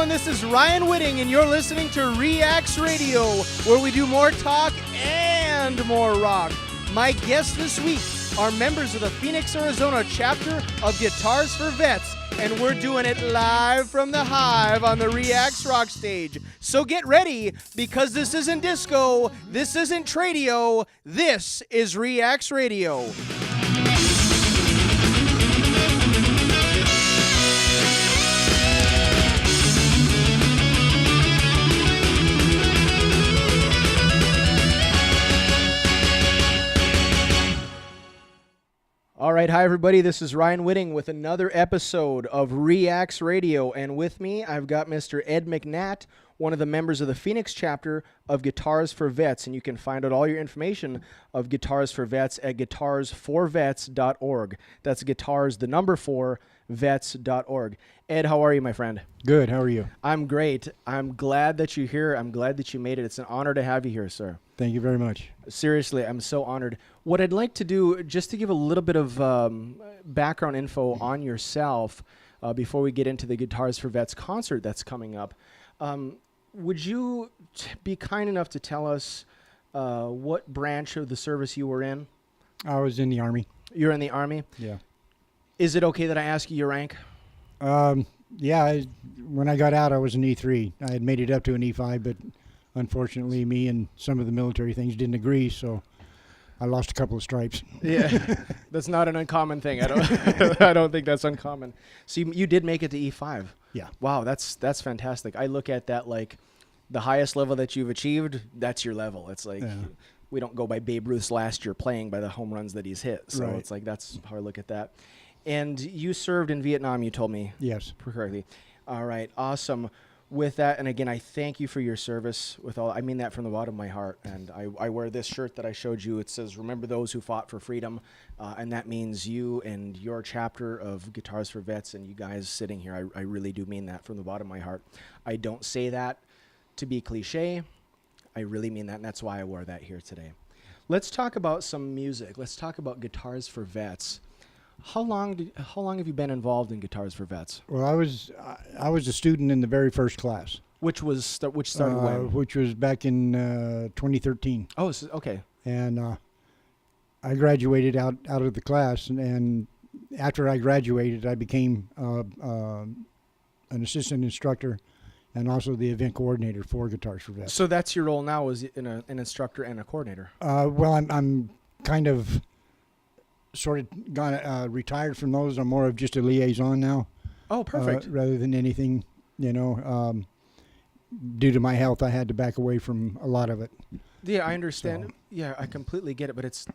everyone. This is Ryan Whitting, and you're listening to Reacts Radio, where we do more talk and more rock. My guests this week are members of the Phoenix, Arizona chapter of Guitars for Vets, and we're doing it live from the Hive on the Reacts Rock stage. So get ready, because this isn't disco, this isn't tradio, this is Reacts Radio. All right, hi everybody, this is Ryan Whitting with another episode of Reacts Radio, and with me I've got Mr. Ed McNatt, one of the members of the Phoenix chapter of Guitars for Vets, and you can find out all your information of Guitars for Vets at guitarsforvets.org. That's guitars, the number 4, vets.org. Ed, how are you, my friend? Good, how are you? I'm great. I'm glad that you're here. I'm glad that you made it. It's an honor to have you here, sir. Thank you very much. Seriously, I'm so honored. What I'd like to do, just to give a little bit of background info on yourself before we get into the Guitars for Vets concert that's coming up, would you be kind enough to tell us what branch of the service you were in? I was in the Army. You're in the Army? Yeah. Is it okay that I ask you your rank? Yeah, when I got out, I was an E3. I had made it up to an E5, but unfortunately, me and some of the military things didn't agree, so I lost a couple of stripes. Yeah, that's not an uncommon thing. I don't think that's uncommon. So you did make it to E5. Yeah. Wow, that's fantastic. I look at that like the highest level that you've achieved, that's your level. It's like we don't go by Babe Ruth's last year playing by the home runs that he's hit. So It's like that's how I look at that. And you served in Vietnam, you told me. Yes. Correctly. All right, awesome. With that, and again, I thank you for your service. I mean that from the bottom of my heart. And I wear this shirt that I showed you. It says, "Remember those who fought for freedom," and that means you and your chapter of Guitars for Vets, and you guys sitting here. I really do mean that from the bottom of my heart. I don't say that to be cliche. I really mean that, and that's why I wore that here today. Let's talk about some music. Let's talk about Guitars for Vets. How long have you been involved in Guitars for Vets? Well, I was a student in the very first class. Which started when? Which was back in 2013. Oh, okay. And I graduated out of the class, and after I graduated, I became an assistant instructor and also the event coordinator for Guitars for Vets. So that's your role now, as an instructor and a coordinator? Well, I'm kind of sort of retired from those. I'm more of just a liaison now. Oh, perfect. Rather than anything, due to my health, I had to back away from a lot of it. Yeah, I understand. So. Yeah, I completely get it, but it's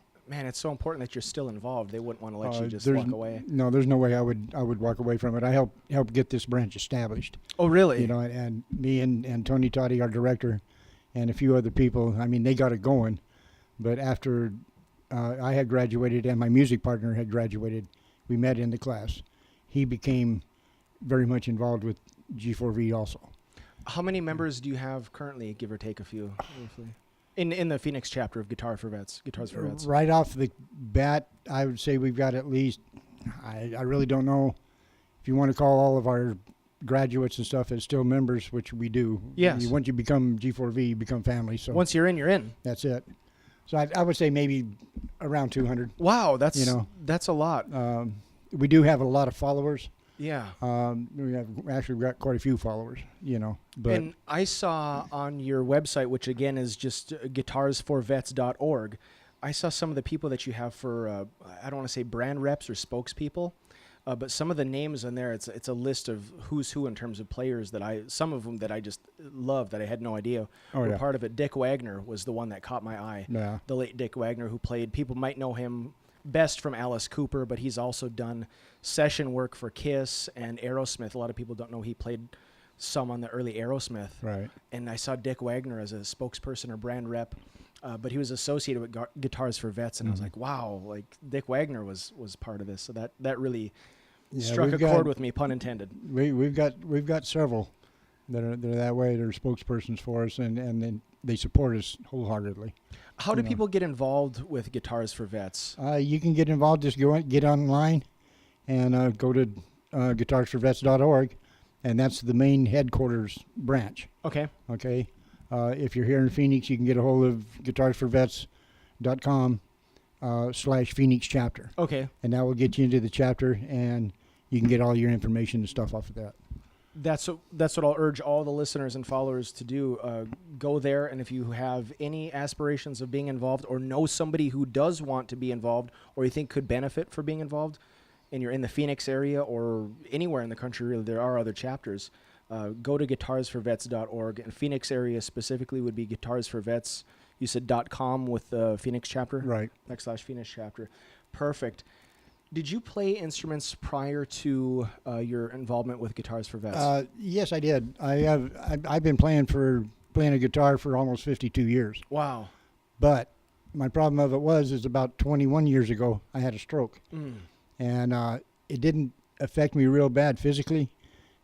so important that you're still involved. They wouldn't want to let you just walk away. No, there's no way I would walk away from it. I helped get this branch established. Oh, really? And me and Tony Toddy, our director, and a few other people, they got it going. But after I had graduated and my music partner had graduated, we met in the class. He became very much involved with G4V also. How many members do you have currently, give or take a few, in the Phoenix chapter of Guitars for Vets? Right off the bat, I would say we've got at least, I really don't know if you want to call all of our graduates and stuff as still members, which we do. Yes. Once you become G4V, you become family. So once you're in, you're in. That's it. So I would say maybe around 200. Wow, that's a lot. We do have a lot of followers. Yeah. We've got quite a few followers, But and I saw on your website, which again is just guitarsforvets.org, I saw some of the people that you have for, I don't want to say brand reps or spokespeople, but some of the names on there, it's a list of who's who in terms of players some of them that I just love that I had no idea were part of it. Dick Wagner was the one that caught my eye. Yeah. The late Dick Wagner, who played, people might know him best from Alice Cooper, but he's also done session work for Kiss and Aerosmith. A lot of people don't know he played some on the early Aerosmith. Right. And I saw Dick Wagner as a spokesperson or brand rep, but he was associated with Guitars for Vets, and I was like, wow, like Dick Wagner was part of this. So that really struck a chord with me, pun intended. We've got several that are that way. They're spokespersons for us, and then they support us wholeheartedly. How do people get involved with Guitars for Vets? You can get involved. Just get online and go to guitarsforvets.org, and that's the main headquarters branch. Okay. Okay. If you're here in Phoenix, you can get a hold of guitarsforvets.com /Phoenix chapter. Okay. And that will get you into the chapter, and you can get all your information and stuff off of that. That's what I'll urge all the listeners and followers to do. Go there, and if you have any aspirations of being involved or know somebody who does want to be involved or you think could benefit for being involved, and you're in the Phoenix area or anywhere in the country, really, there are other chapters, go to guitarsforvets.org. And Phoenix area specifically would be Guitars for Vets. You said .com with the Phoenix chapter? Right. /Phoenix chapter. Perfect. Did you play instruments prior to your involvement with Guitars for Vets? Yes, I did. I've been playing a guitar for almost 52 years. Wow. But my problem of it is about 21 years ago, I had a stroke. And it didn't affect me real bad physically,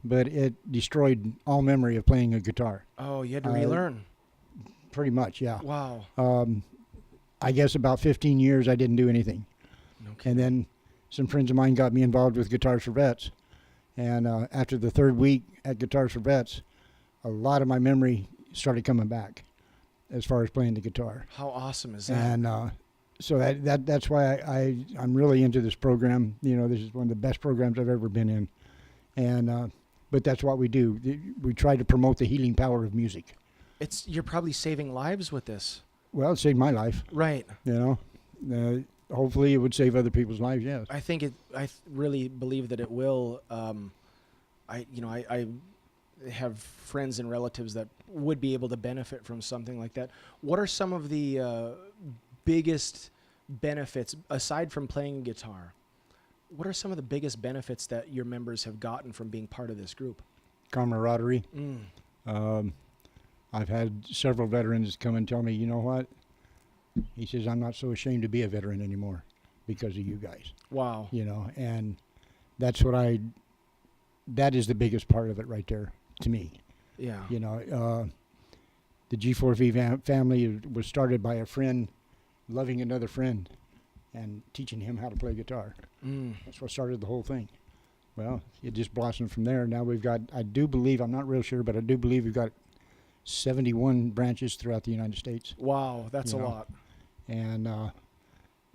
but it destroyed all memory of playing a guitar. Oh, you had to relearn. Pretty much, yeah. Wow. I guess about 15 years I didn't do anything. Okay. And then some friends of mine got me involved with Guitars for Vets. And after the third week at Guitars for Vets, a lot of my memory started coming back as far as playing the guitar. How awesome is that? And so that's why I'm really into this program. You know, this is one of the best programs I've ever been in. And but that's what we do. We try to promote the healing power of music. You're probably saving lives with this. Well, it saved my life. Right. You know, hopefully it would save other people's lives. Yes. I really believe that it will. I have friends and relatives that would be able to benefit from something like that. What are some of the biggest benefits aside from playing guitar? What are some of the biggest benefits that your members have gotten from being part of this group? Camaraderie. I've had several veterans come and tell me, you know what? He says, I'm not so ashamed to be a veteran anymore because of you guys. Wow. You know, and that is the biggest part of it right there to me. Yeah. You know, the G4V family was started by a friend loving another friend and teaching him how to play guitar. That's what started the whole thing. Well, it just blossomed from there. Now we've got, I'm not real sure, but I do believe we've got 71 branches throughout the United States. Wow, that's a lot. And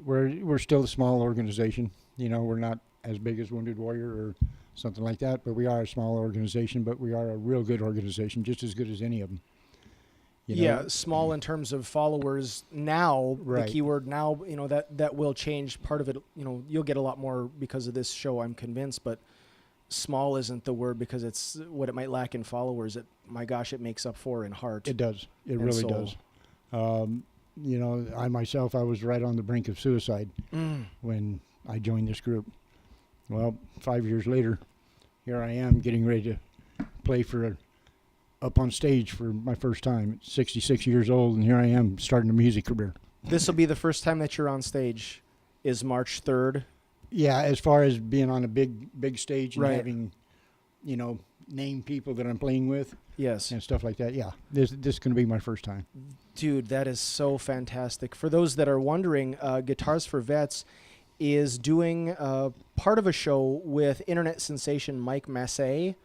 we're still a small organization. You know, we're not as big as Wounded Warrior or something like that, but we are a small organization, but we are a real good organization, just as good as any of them. You know? Small in terms of followers now, right. The keyword now, you know, that will change. Part of it, you know, you'll get a lot more because of this show, I'm convinced, but small isn't the word because it's what it might lack in followers. My gosh, it makes up for in heart. It does. It really does. You know, I myself, I was right on the brink of suicide when I joined this group. Well, 5 years later, here I am getting ready to play up on stage for my first time. 66 years old, and here I am starting a music career. This will be the first time that you're on stage, is March 3rd. Yeah, as far as being on a big stage and right. having, you know, name people that I'm playing with. Yes. And stuff like that. Yeah, this is going to be my first time. Dude, that is so fantastic. For those that are wondering, Guitars for Vets is doing part of a show with internet sensation Mike Masse,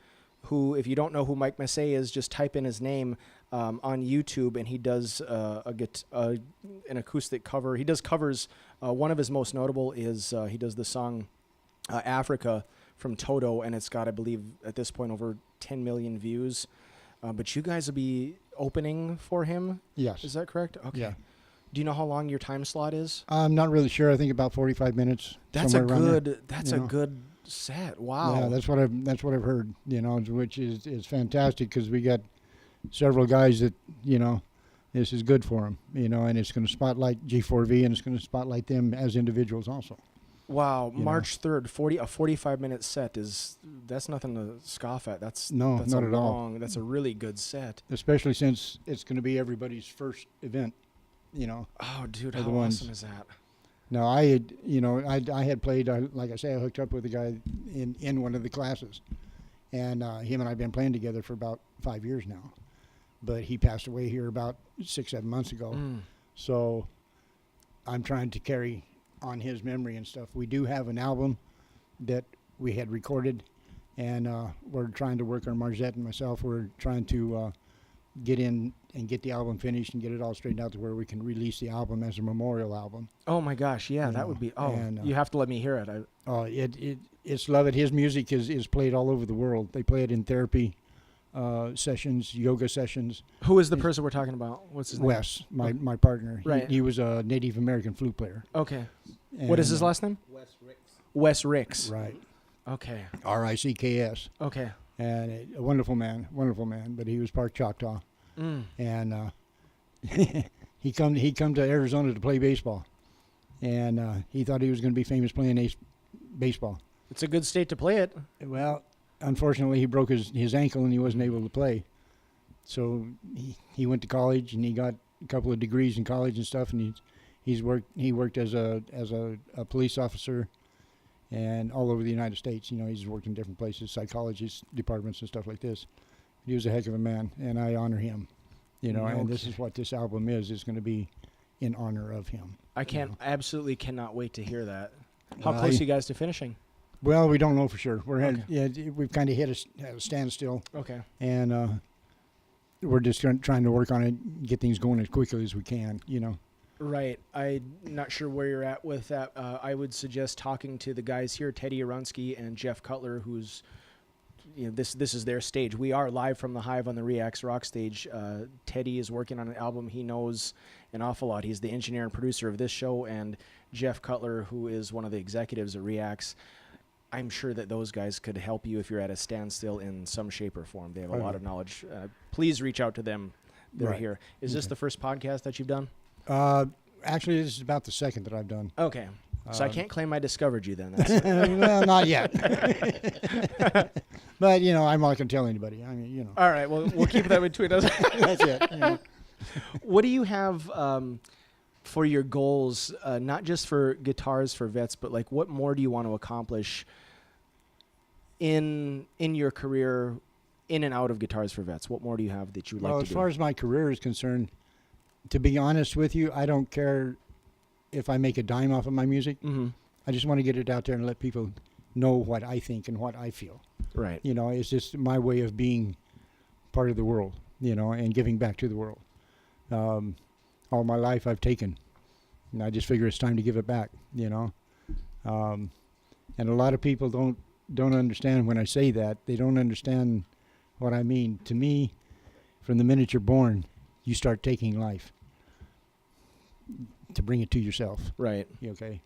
who, if you don't know who Mike Masse is, just type in his name on YouTube, and he does an acoustic cover. He does covers. One of his most notable is he does the song Africa from Toto, and it's got, I believe, at this point over 10 million views. But you guys will be opening for him? Yes. Is that correct? Okay. Yeah. Do you know how long your time slot is? I'm not really sure. I think about 45 minutes. That's a good set. Wow. Yeah, that's what I've heard, you know, which is fantastic because we got several guys that, you know, this is good for them, you know, and it's going to spotlight G4V and it's going to spotlight them as individuals also. Wow, March 3rd, a 45-minute set that's nothing to scoff at. That's not at all. That's a really good set. Especially since it's going to be everybody's first event, you know. Oh, dude, how awesome is that? Now, I had played, like I say, I hooked up with a guy in one of the classes, and him and I have been playing together for about 5 years now. But he passed away here about 6-7 months ago. So I'm trying to carry on his memory and stuff. We do have an album that we had recorded and we're trying to work on Marzette and myself. We're trying to get in and get the album finished and get it all straightened out to where we can release the album as a memorial album. Oh my gosh, yeah, You that know, would be. and, You have to let me hear it. It's love it. His music is played all over the world. They play it in therapy sessions, yoga sessions. Who is the person we're talking about? What's his name? Wes, my partner. Right. He was a Native American flute player. Okay. What is his last name? Wes Ricks. Right. Okay. Ricks. Okay. And a wonderful man, but he was part Choctaw. And he come to Arizona to play baseball. And he thought he was going to be famous playing baseball. It's a good state to play it. Well, unfortunately, he broke his ankle and he wasn't able to play. So he went to college and he got a couple of degrees in college and stuff. And he worked as a police officer and all over the United States. You know, he's worked in different places, psychologist departments and stuff like this. He was a heck of a man, and I honor him. You know, and this is what this album is going to be in honor of him. I absolutely cannot wait to hear that. How close are you guys to finishing? Well, we don't know for sure. We've kind of hit a standstill. Okay. And we're just trying to work on it, get things going as quickly as we can, you know. Right. I'm not sure where you're at with that. I would suggest talking to the guys here, Teddy Arunsky and Jeff Cutler, who's, you know, this is their stage. We are live from the Hive on the Reacts Rock stage. Teddy is working on an album. He knows an awful lot. He's the engineer and producer of this show, and Jeff Cutler, who is one of the executives at Reacts. I'm sure that those guys could help you if you're at a standstill in some shape or form. They have a lot of knowledge. Please reach out to them. They're here. Is this the first podcast that you've done? Actually, this is about the second that I've done. Okay. So I can't claim I discovered you then. Well, not yet. But, you know, I'm not going to tell anybody. I mean, you know. All right. Well, we'll keep that between us. That's it. You know. What do you have for your goals, not just for Guitars for Vets, but like what more do you want to accomplish in your career in and out of Guitars for Vets? What more do you have that you would like to do? Well, as far as my career is concerned, to be honest with you, I don't care if I make a dime off of my music. Mm-hmm. I just want to get it out there and let people know what I think and what I feel. Right. You know, it's just my way of being part of the world, you know, and giving back to the world. All my life I've taken, and I just figure it's time to give it back, you know. And a lot of people don't understand when I say that. They don't understand what I mean. To me, from the minute you're born, you start taking life to bring it to yourself. Right. Okay.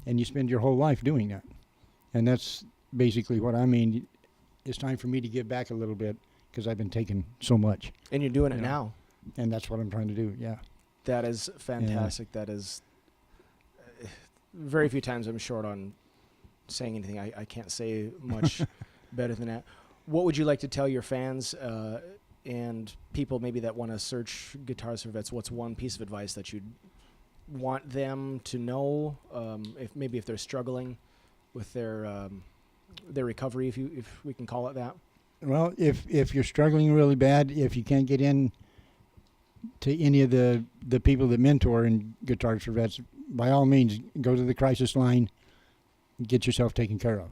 And you spend your whole life doing that. And that's basically what I mean. It's time for me to give back a little bit because I've been taking so much. And you're doing it now. And that's what I'm trying to do, yeah. That is fantastic. Yeah. That is very few times I'm short on saying anything. I can't say much better than that. What would you like to tell your fans and people maybe that want to search Guitars for Vets? What's one piece of advice that you'd want them to know, if they're struggling with their recovery, if we can call it that? Well, if you're struggling really bad, if you can't get in to any of the people that mentor in Guitars for Vets, by all means, go to the crisis line, get yourself taken care of.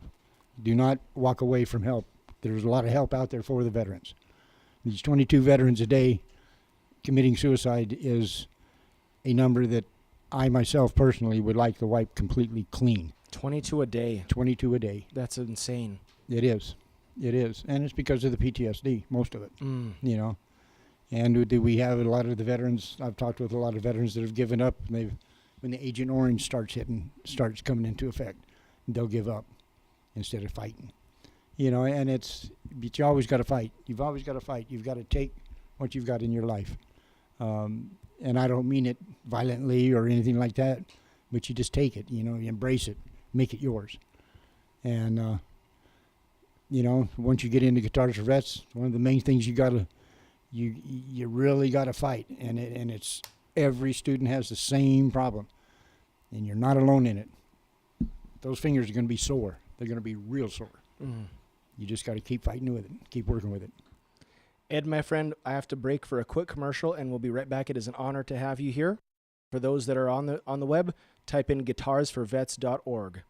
Do not walk away from help. There's a lot of help out there for the veterans. These 22 veterans a day committing suicide is a number that I myself personally would like to wipe completely clean. 22 a day. 22 a day. That's insane. It is. It is. And it's because of the PTSD, most of it, you know. And we have a lot of the veterans, I've talked with a lot of veterans that have given up. When the Agent Orange starts coming into effect, they'll give up instead of fighting. You know, and but you always got to fight. You've always got to fight. You've got to take what you've got in your life. And I don't mean it violently or anything like that, but you just take it, you know, you embrace it, make it yours. And, you know, once you get into Guitars for Vets, one of the main things you really got to fight. And it's every student has the same problem. And you're not alone in it. Those fingers are going to be sore. They're going to be real sore. You just got to keep fighting with it, keep working with it. Ed, my friend, I have to break for a quick commercial, and we'll be right back. It is an honor to have you here. For those that are on the web, type in guitarsforvets.org.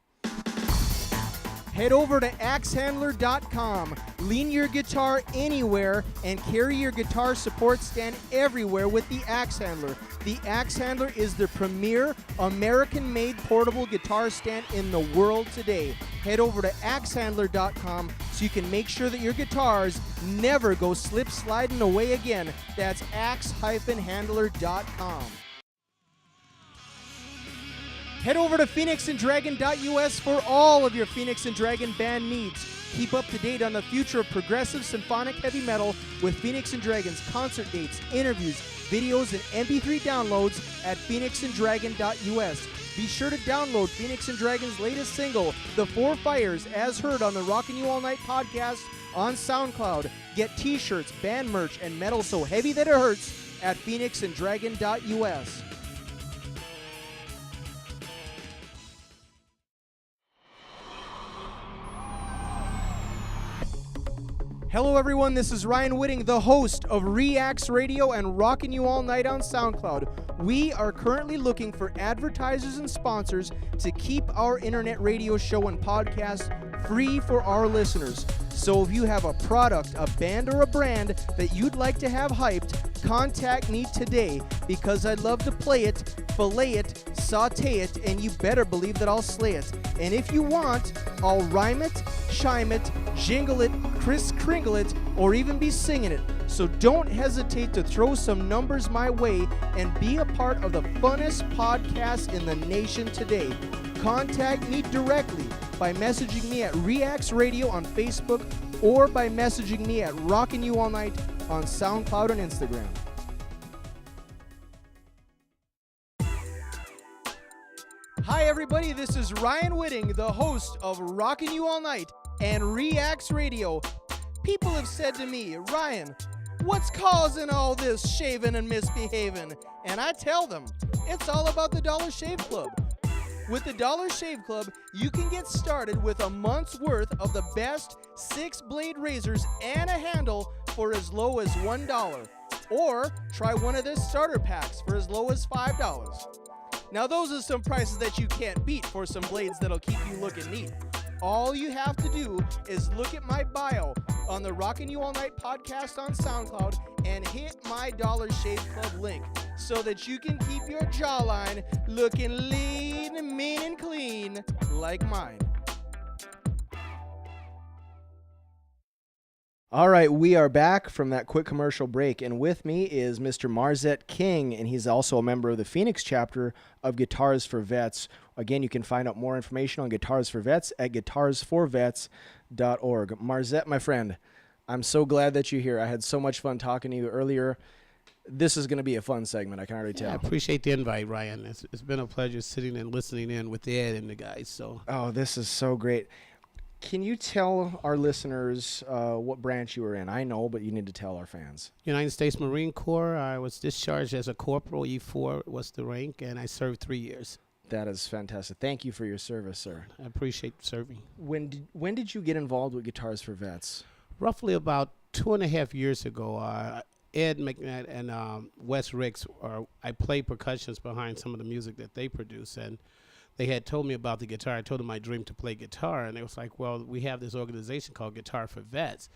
Head over to axehandler.com. Lean your guitar anywhere and carry your guitar support stand everywhere with the Axe Handler. The Axe Handler is the premier American-made portable guitar stand in the world today. Head over to axehandler.com so you can make sure that your guitars never go slip-sliding away again. That's axe-handler.com. Head over to phoenixanddragon.us for all of your Phoenix and Dragon band needs. Keep up to date on the future of progressive symphonic heavy metal with Phoenix and Dragon's concert dates, interviews, videos, and MP3 downloads at phoenixanddragon.us. Be sure to download Phoenix and Dragon's latest single, The Four Fires, as heard on the Rockin' You All Night podcast on SoundCloud. Get t-shirts, band merch, and metal so heavy that it hurts at phoenixanddragon.us. Hello everyone, this is Ryan Whitting, the host of Reacts Radio and Rockin' You All Night on SoundCloud. We are currently looking for advertisers and sponsors to keep our internet radio show and podcast free for our listeners. So if you have a product, a band, or a brand that you'd like to have hyped, contact me today because I'd love to play it, fillet it, saute it, and you better believe that I'll slay it. And if you want, I'll rhyme it, chime it, jingle it, Kris Kringle it, or even be singing it. So don't hesitate to throw some numbers my way and be a part of the funnest podcast in the nation today. Contact me directly by messaging me at Reacts Radio on Facebook or by messaging me at Rockin' You All Night on SoundCloud and Instagram. Hi everybody, this is Ryan Whitting, the host of Rockin' You All Night and Reacts Radio. People have said to me, Ryan, what's causing all this shaving and misbehaving? And I tell them, it's all about the Dollar Shave Club. With the Dollar Shave Club, you can get started with a month's worth of the best 6-blade razors and a handle for as low as $1. Or try one of their starter packs for as low as $5. Now those are some prices that you can't beat for some blades that'll keep you looking neat. All you have to do is look at my bio on the Rockin' You All Night podcast on SoundCloud and hit my Dollar Shave Club link so that you can keep your jawline looking lean, mean, and clean like mine. All right, we are back from that quick commercial break, and with me is Mr. Marzette King, and he's also a member of the Phoenix chapter of Guitars for Vets. Again, you can find out more information on Guitars for Vets at guitarsforvets.org. Marzette, my friend, I'm so glad that you're here. I had so much fun talking to you earlier. This is going to be a fun segment, I can already tell. I appreciate the invite, Ryan. It's been a pleasure sitting and listening in with Ed and the guys. So. Oh, this is so great. Can you tell our listeners what branch you were in? I know, but you need to tell our fans. United States Marine Corps. I was discharged as a corporal. Ep.4 was the rank, and I served 3 years. That is fantastic. Thank you for your service, sir. I appreciate serving. When did you get involved with Guitars for Vets? Roughly about 2.5 years ago, Ed McNatt and Wes Ricks, I play percussions behind some of the music that they produce, and they had told me about the guitar. I told them my dream to play guitar, and it was like, well, we have this organization called Guitar for Vets,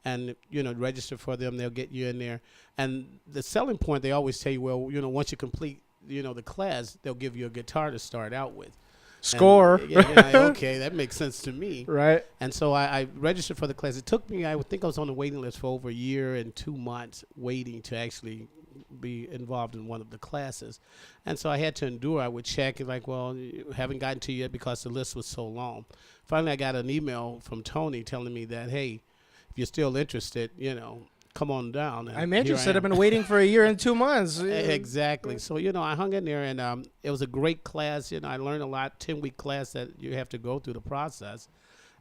and, register for them. They'll get you in there. And the selling point, they always tell you, well, once you complete, the class, they'll give you a guitar to start out with. Score. And, okay, that makes sense to me. Right. And so I registered for the class. It took me, I would think I was on the waiting list for over a year and 2 months waiting to actually be involved in one of the classes. And so I had to endure. I would check and haven't gotten to you yet because the list was so long. Finally, I got an email from Tony telling me that, hey, if you're still interested, come on down. And I'm interested. I've been waiting for a year and 2 months. Exactly. So, I hung in there, and it was a great class. I learned a lot, 10-week class that you have to go through the process.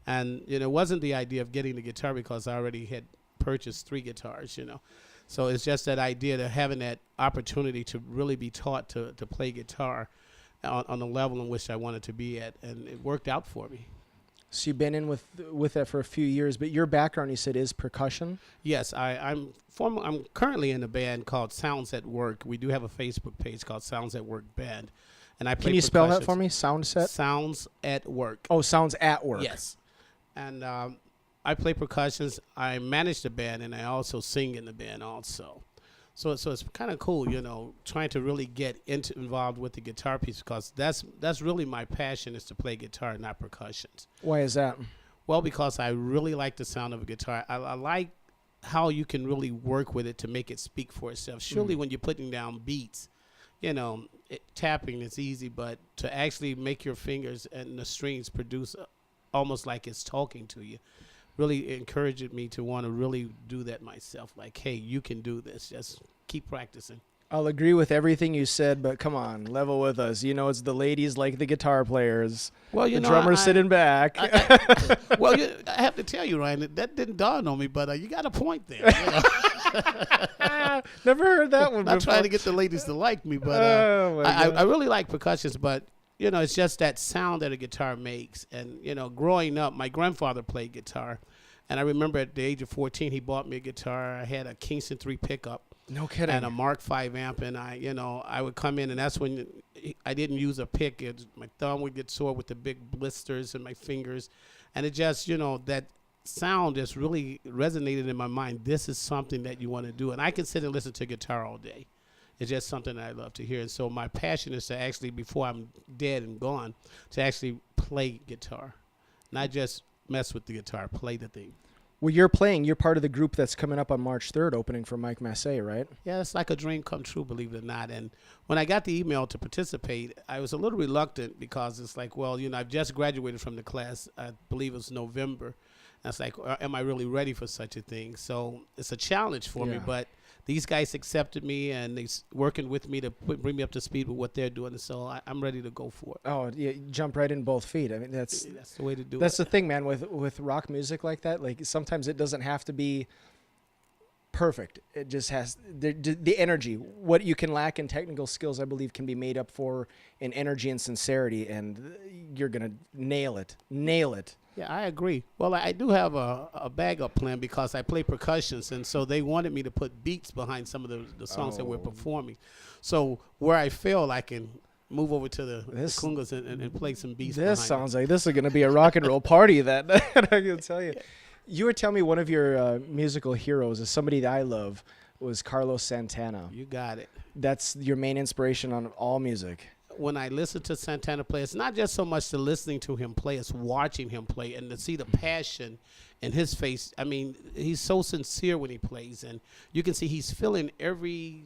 And, it wasn't the idea of getting the guitar because I already had purchased 3 guitars, So it's just that idea of having that opportunity to really be taught to play guitar on the level in which I wanted to be at, and it worked out for me. So you've been in with that for a few years, but your background, you said, is percussion? Yes, I'm currently in a band called Sounds at Work. We do have a Facebook page called Sounds at Work Band, and I play. Can you spell that for me? Sounds at Work. Oh, Sounds at Work. Yes. and I play percussions. I manage the band, and I also sing in the band also. So it's kind of cool, trying to really get involved with the guitar piece because that's really my passion is to play guitar, not percussions. Why is that? Well, because I really like the sound of a guitar. I like how you can really work with it to make it speak for itself. Surely when you're putting down beats, tapping is easy, but to actually make your fingers and the strings produce almost like it's talking to you really encouraged me to want to really do that myself. Like, hey, you can do this. Just keep practicing. I'll agree with everything you said, but come on, level with us. It's the ladies like the guitar players. Well, the drummers sitting back. I have to tell you, Ryan, that didn't dawn on me, but you got a point there. Never heard that one Not before. trying to get the ladies to like me, but I really like percussions, but it's just that sound that a guitar makes. And, growing up, my grandfather played guitar. And I remember at the age of 14, he bought me a guitar. I had a Kingston 3 pickup. No kidding. And a Mark 5 amp. And I would come in, and that's when I didn't use a pick. My thumb would get sore with the big blisters in my fingers. And it just, that sound just really resonated in my mind. This is something that you want to do. And I can sit and listen to guitar all day. It's just something that I love to hear. And so my passion is to actually, before I'm dead and gone, to actually play guitar. Not just mess with the guitar, play the thing. Well, you're part of the group that's coming up on March 3rd, opening for Mike Masse, right? Yeah, it's like a dream come true, believe it or not. And when I got the email to participate, I was a little reluctant because it's like, well, I've just graduated from the class. I believe it was November. And it's like, am I really ready for such a thing? So it's a challenge for me, but these guys accepted me, and they're working with me to bring me up to speed with what they're doing. And so I'm ready to go for it. Oh, yeah, jump right in both feet. I mean, that's the way to do it. That's the thing, man, with rock music like that. Like, sometimes it doesn't have to be perfect. It just has the energy. What you can lack in technical skills, I believe, can be made up for in energy and sincerity, and you're going to nail it. Yeah, I agree. Well, I do have a backup plan because I play percussions, and so they wanted me to put beats behind some of the songs that we're performing. So where I fail, I can move over to the congas and play some beats. This sounds like this is going to be a rock and roll party. That I can tell you. You were telling me one of your musical heroes is somebody that I love was Carlos Santana. You got it. That's your main inspiration on all music. When I listen to Santana play, it's not just so much the listening to him play, it's watching him play and to see the passion in his face. I mean, he's so sincere when he plays, and you can see he's feeling every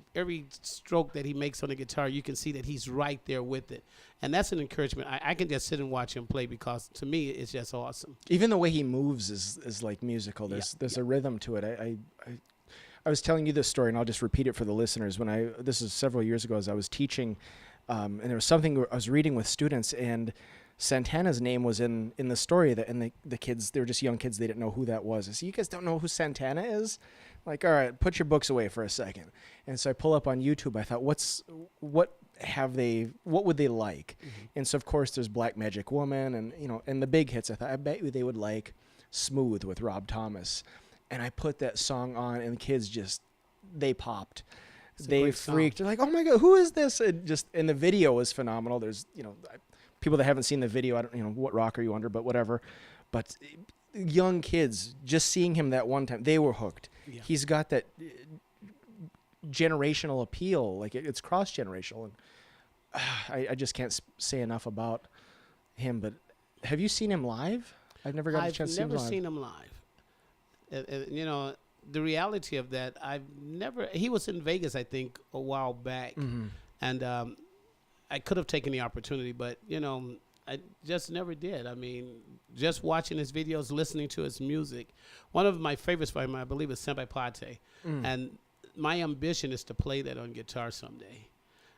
stroke that he makes on the guitar. You can see that he's right there with it, and that's an encouragement. I can just sit and watch him play because to me it's just awesome. Even the way he moves is like musical. There's a rhythm to it. I was telling you this story, and I'll just repeat it for the listeners. This is several years ago, as I was teaching. And there was something I was reading with students, and Santana's name was in the story, and the kids, they were just young kids, they didn't know who that was. I said, you guys don't know who Santana is? Like, all right, put your books away for a second. And so I pull up on YouTube. I thought, what would they like? Mm-hmm. And so of course there's Black Magic Woman, and and the big hits. I thought, I bet you they would like Smooth with Rob Thomas. And I put that song on, and the kids they popped. They freaked. They're like, "Oh my God, who is this?" And the video was phenomenal. There's, people that haven't seen the video. I don't, what rock are you under? But whatever. But young kids just seeing him that one time, they were hooked. Yeah. He's got that generational appeal. Like it's cross generational, and I just can't say enough about him. But have you seen him live? I've never got a chance to see him live. I've never seen him live. The reality of that, he was in Vegas, I think, a while back. Mm-hmm. And I could have taken the opportunity, but, I just never did. I mean, just watching his videos, listening to his music. One of my favorites by him, I believe, is Ep.4. And my ambition is to play that on guitar someday.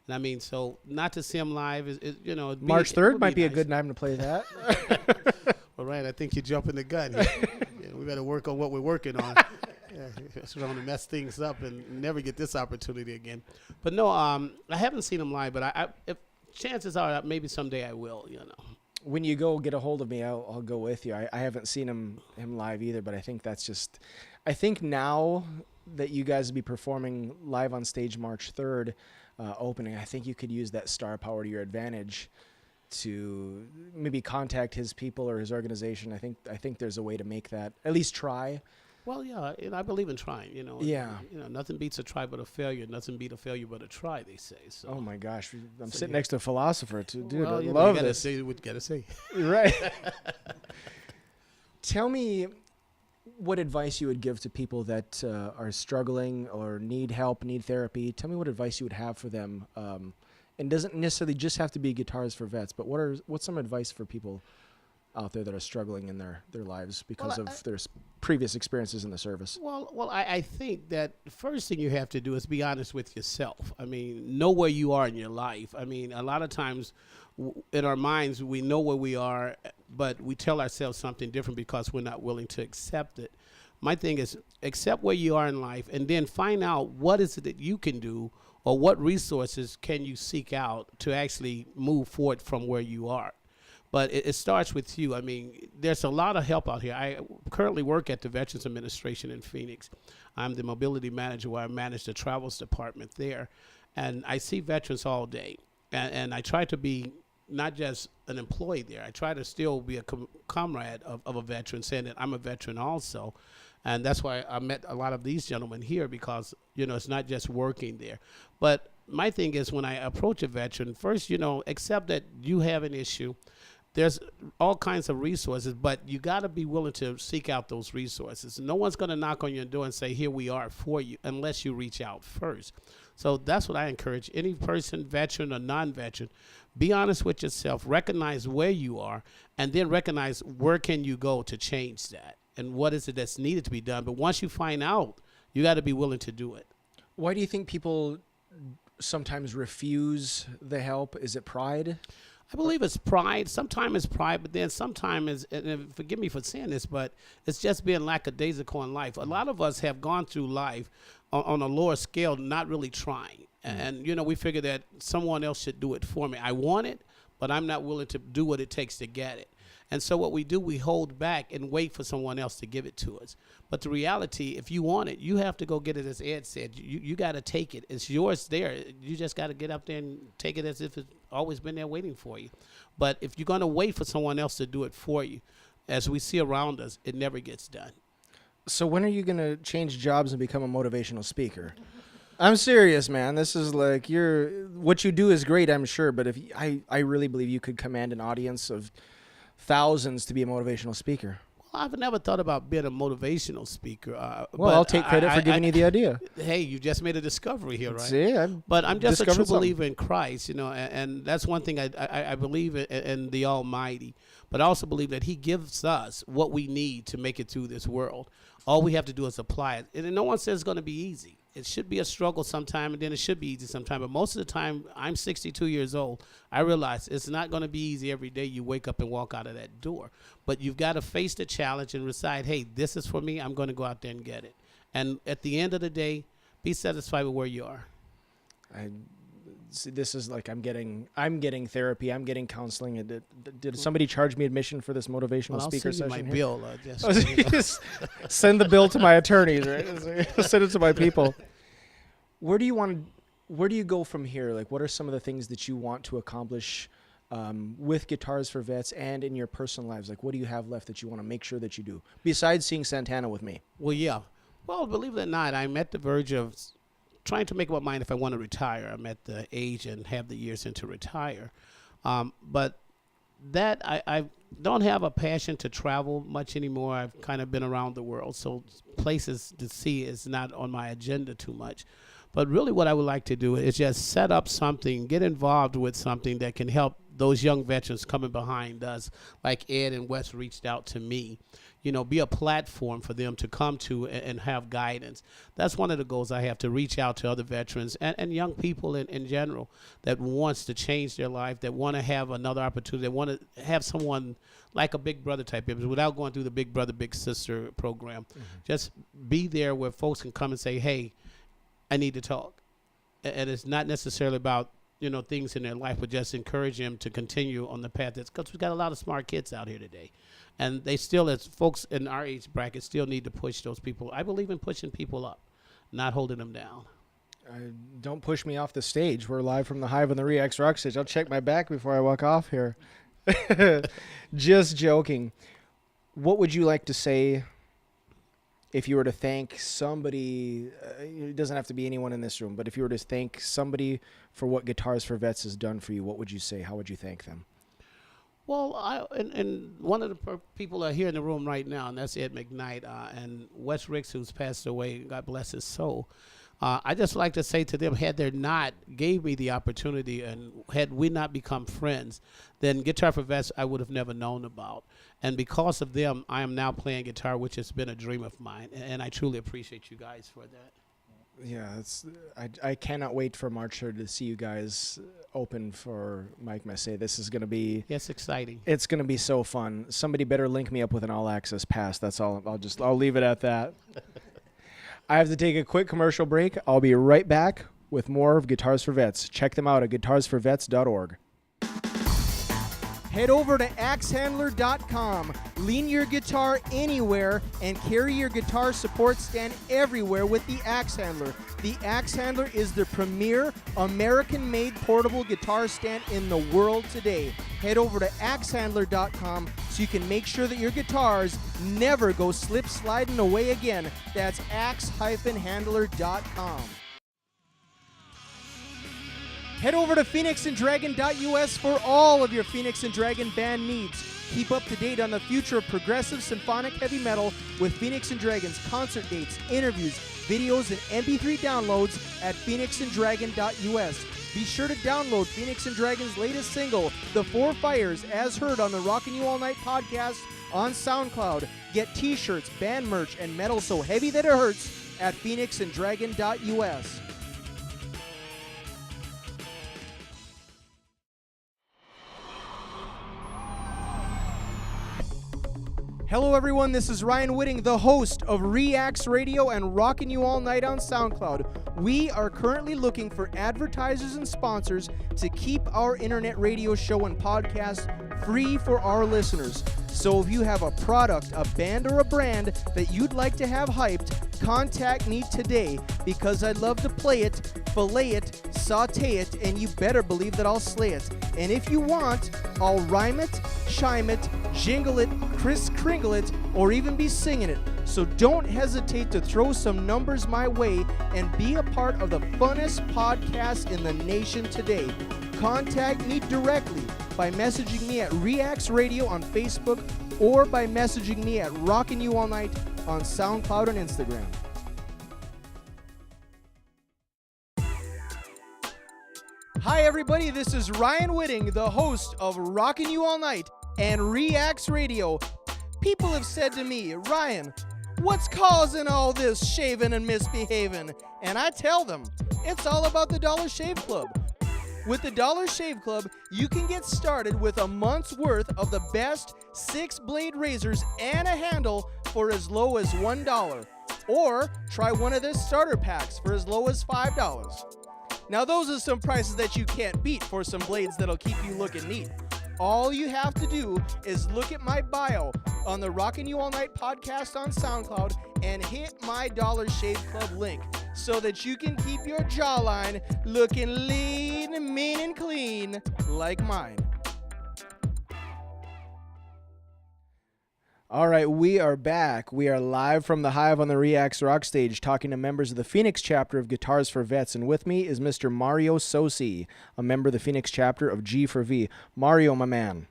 And I mean, so not to see him live is March 3rd might be nice. A good time to play that. Well, right, I think you're jumping the gun here. We better work on what we're working on. So I don't want to mess things up and never get this opportunity again. But no, I haven't seen him live, but if chances are maybe someday I will, When you go get a hold of me, I'll go with you. I haven't seen him live either, but I think now that you guys will be performing live on stage March 3rd, opening, I think you could use that star power to your advantage to maybe contact his people or his organization, I think there's a way to make that at least try. Well, yeah, and I believe in trying. Yeah. Nothing beats a try but a failure. Nothing beats a failure but a try. They say. So. Oh my gosh, I'm sitting next to a philosopher too, dude. Well, I you love gotta this. say what you gotta say. Right. Tell me what advice you would give to people that are struggling or need help, need therapy. Tell me what advice you would have for them. And doesn't necessarily just have to be Guitars for Vets, but what's some advice for people out there that are struggling in their lives because of their previous experiences in the service? Well, I think that the first thing you have to do is be honest with yourself. I mean, know where you are in your life. I mean, a lot of times in our minds, we know where we are, but we tell ourselves something different because we're not willing to accept it. My thing is accept where you are in life and then find out what is it that you can do or what resources can you seek out to actually move forward from where you are. But it starts with you. I mean, there's a lot of help out here. I currently work at the Veterans Administration in Phoenix. I'm the mobility manager where I manage the travels department there. And I see veterans all day. And I try to be not just an employee there. I try to still be a comrade of a veteran, saying that I'm a veteran also. And that's why I met a lot of these gentlemen here because, it's not just working there. But my thing is when I approach a veteran, first, accept that you have an issue. There's all kinds of resources, but you got to be willing to seek out those resources. No one's going to knock on your door and say, here we are for you, unless you reach out first. So that's what I encourage any person, veteran or non-veteran, be honest with yourself, recognize where you are, and then recognize where can you go to change that and what is it that's needed to be done. But once you find out, you got to be willing to do it. Why do you think people sometimes refuse the help? Is it pride? I believe it's pride. Sometimes it's pride, but then sometimes, and forgive me for saying this, but it's just being lackadaisical in life. A lot of us have gone through life on a lower scale, not really trying. And, we figure that someone else should do it for me. I want it, but I'm not willing to do what it takes to get it. And so what we do, we hold back and wait for someone else to give it to us. But the reality, if you want it, you have to go get it, as Ed said. You got to take it. It's yours there. You just got to get up there and take it as if it's always been there waiting for you. But if you're going to wait for someone else to do it for you, as we see around us, it never gets done. So when are you going to change jobs and become a motivational speaker? I'm serious, man. This is like what you do is great, I'm sure. But if I really believe you could command an audience of thousands to be a motivational speaker. Well, I've never thought about being a motivational speaker. Well, I'll take credit for giving you the idea. Hey, you just made a discovery here, right? See, but I'm just a true something. believer in Christ, and that's one thing I believe in the Almighty. But I also believe that He gives us what we need to make it through this world. All we have to do is apply it. And no one says it's going to be easy. It should be a struggle sometime, and then it should be easy sometime. But most of the time, I'm 62 years old. I realize it's not going to be easy every day you wake up and walk out of that door. But you've got to face the challenge and decide, hey, this is for me. I'm going to go out there and get it. And at the end of the day, be satisfied with where you are. See, this is like I'm getting therapy. I'm getting counseling. Did somebody charge me admission for this motivational speaker session? I'll send you my here? bill. Just send the bill to my attorneys, right? Send it to my people. Where do you go from here? Like, what are some of the things that you want to accomplish with Guitars for Vets and in your personal lives? Like, what do you have left that you want to make sure that you do besides seeing Santana with me? Well, yeah. Well, believe it or not, I'm at the verge of trying to make up my mind if I want to retire. I'm at the age and have the years in to retire. But that I don't have a passion to travel much anymore. I've kind of been around the world, so places to see is not on my agenda too much. But really what I would like to do is just set up something, get involved with something that can help those young veterans coming behind us, like Ed and Wes reached out to me. Be a platform for them to come to and have guidance. That's one of the goals I have, to reach out to other veterans and young people in general that wants to change their life, that want to have another opportunity, that want to have someone like a big brother type of, without going through the big brother, big sister program. Mm-hmm. Just be there where folks can come and say, hey, I need to talk. And it's not necessarily about things in their life, but just encourage them to continue on the path. Because we've got a lot of smart kids out here today. And they still, as folks in our age bracket, still need to push those people. I believe in pushing people up, not holding them down. Don't push me off the stage. We're live from the Hive on the Reax Rock stage. I'll check my back before I walk off here. Just joking. What would you like to say if you were to thank somebody? It doesn't have to be anyone in this room, but if you were to thank somebody for what Guitars for Vets has done for you, what would you say? How would you thank them? Well, and one of the people are here in the room right now, and that's Ed McNatt, and Wes Ricks, who's passed away, God bless his soul. I just like to say to them, had they not gave me the opportunity and had we not become friends, then Guitar for Vets I would have never known about. And because of them, I am now playing guitar, which has been a dream of mine, and I truly appreciate you guys for that. Yeah, I cannot wait for March 3rd to see you guys open for Mike Masse. This is going to be... Yes, exciting. It's going to be so fun. Somebody better link me up with an all-access pass. That's all. I'll leave it at that. I have to take a quick commercial break. I'll be right back with more of Guitars for Vets. Check them out at guitarsforvets.org. Head over to axehandler.com. Lean your guitar anywhere and carry your guitar support stand everywhere with the Axe Handler. The Axe Handler is the premier American-made portable guitar stand in the world today. Head over to axehandler.com so you can make sure that your guitars never go slip-sliding away again. That's axe-handler.com. Head over to phoenixanddragon.us for all of your Phoenix and Dragon band needs. Keep up to date on the future of progressive symphonic heavy metal with Phoenix and Dragon's concert dates, interviews, videos, and MP3 downloads at phoenixanddragon.us. Be sure to download Phoenix and Dragon's latest single, The Four Fires, as heard on the Rockin' You All Night podcast on SoundCloud. Get t-shirts, band merch, and metal so heavy that it hurts at phoenixanddragon.us. Hello everyone, this is Ryan Whitting, the host of Reax Radio and Rockin' You All Night on SoundCloud. We are currently looking for advertisers and sponsors to keep our internet radio show and podcast free for our listeners. So if you have a product, a band, or a brand that you'd like to have hyped, contact me today because I'd love to play it, fillet it, saute it, and you better believe that I'll slay it. And if you want, I'll rhyme it, chime it, jingle it, Kris Kringle it, or even be singing it. So don't hesitate to throw some numbers my way and be a part of the funnest podcast in the nation today. Contact me directly by messaging me at Reax Radio on Facebook or by messaging me at Rockin' You All Night on SoundCloud and Instagram. Hi everybody, this is Ryan Whitting, the host of Rockin' You All Night and Reax Radio. People have said to me, Ryan, what's causing all this shaving and misbehaving? And I tell them, it's all about the Dollar Shave Club. With the Dollar Shave Club, you can get started with a month's worth of the best 6-blade razors and a handle for as low as $1. Or try one of their starter packs for as low as $5. Now those are some prices that you can't beat for some blades that'll keep you looking neat. All you have to do is look at my bio on the Rockin' You All Night podcast on SoundCloud and hit my Dollar Shave Club link so that you can keep your jawline looking lean, mean, and clean like mine. All right, we are back. We are live from the Hive on the Reax Rock stage talking to members of the Phoenix chapter of Guitars for Vets. And with me is Mr. Mario Tsosie, a member of the Phoenix chapter of G4V. Mario, my man,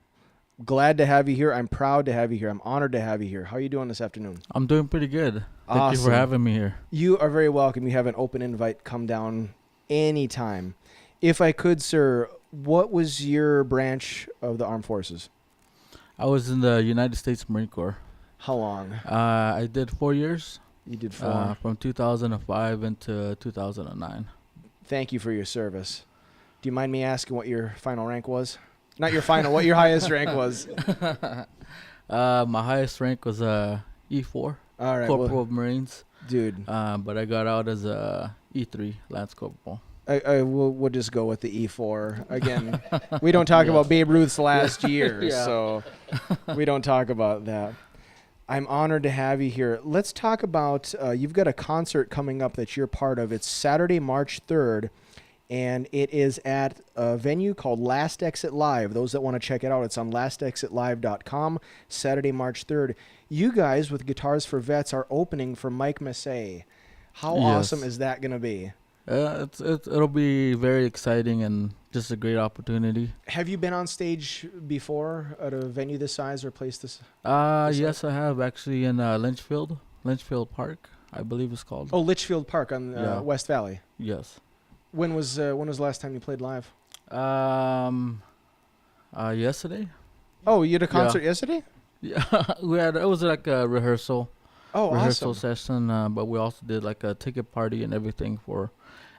glad to have you here. I'm proud to have you here. I'm honored to have you here. How are you doing this afternoon? I'm doing pretty good. Thank Awesome. you for having me here. You are very welcome. You have an open invite. Come down anytime. If I could, sir, what was your branch of the armed forces? I was in the United States Marine Corps. How long? I did 4 years. You did 4. From 2005 into 2009. Thank you for your service. Do you mind me asking what your final rank was? Not your final, what your highest rank was? My highest rank was E4, All right, Corporal well, of Marines. dude. But I got out as a E3, Lance Corporal. We'll just go with the E4. Again, we don't talk about Babe Ruth's last year, Yeah. so we don't talk about that. I'm honored to have you here. Let's talk about, you've got a concert coming up that you're part of. It's Saturday, March 3rd, and it is at a venue called Last Exit Live. Those that want to check it out, it's on lastexitlive.com, Saturday, March 3rd. You guys with Guitars for Vets are opening for Mike Masse. How Yes. awesome is that going to be? It'll be very exciting and just a great opportunity. Have you been on stage before at a venue this size or place this? Yes, I have actually in Lynchfield Park, I believe it's called. Oh, Litchfield Park on Yeah. West Valley. Yes. When was the last time you played live? Yesterday. Oh, you had a concert yesterday? Yeah, it was like a rehearsal Oh, awesome. session, but we also did like a ticket party and everything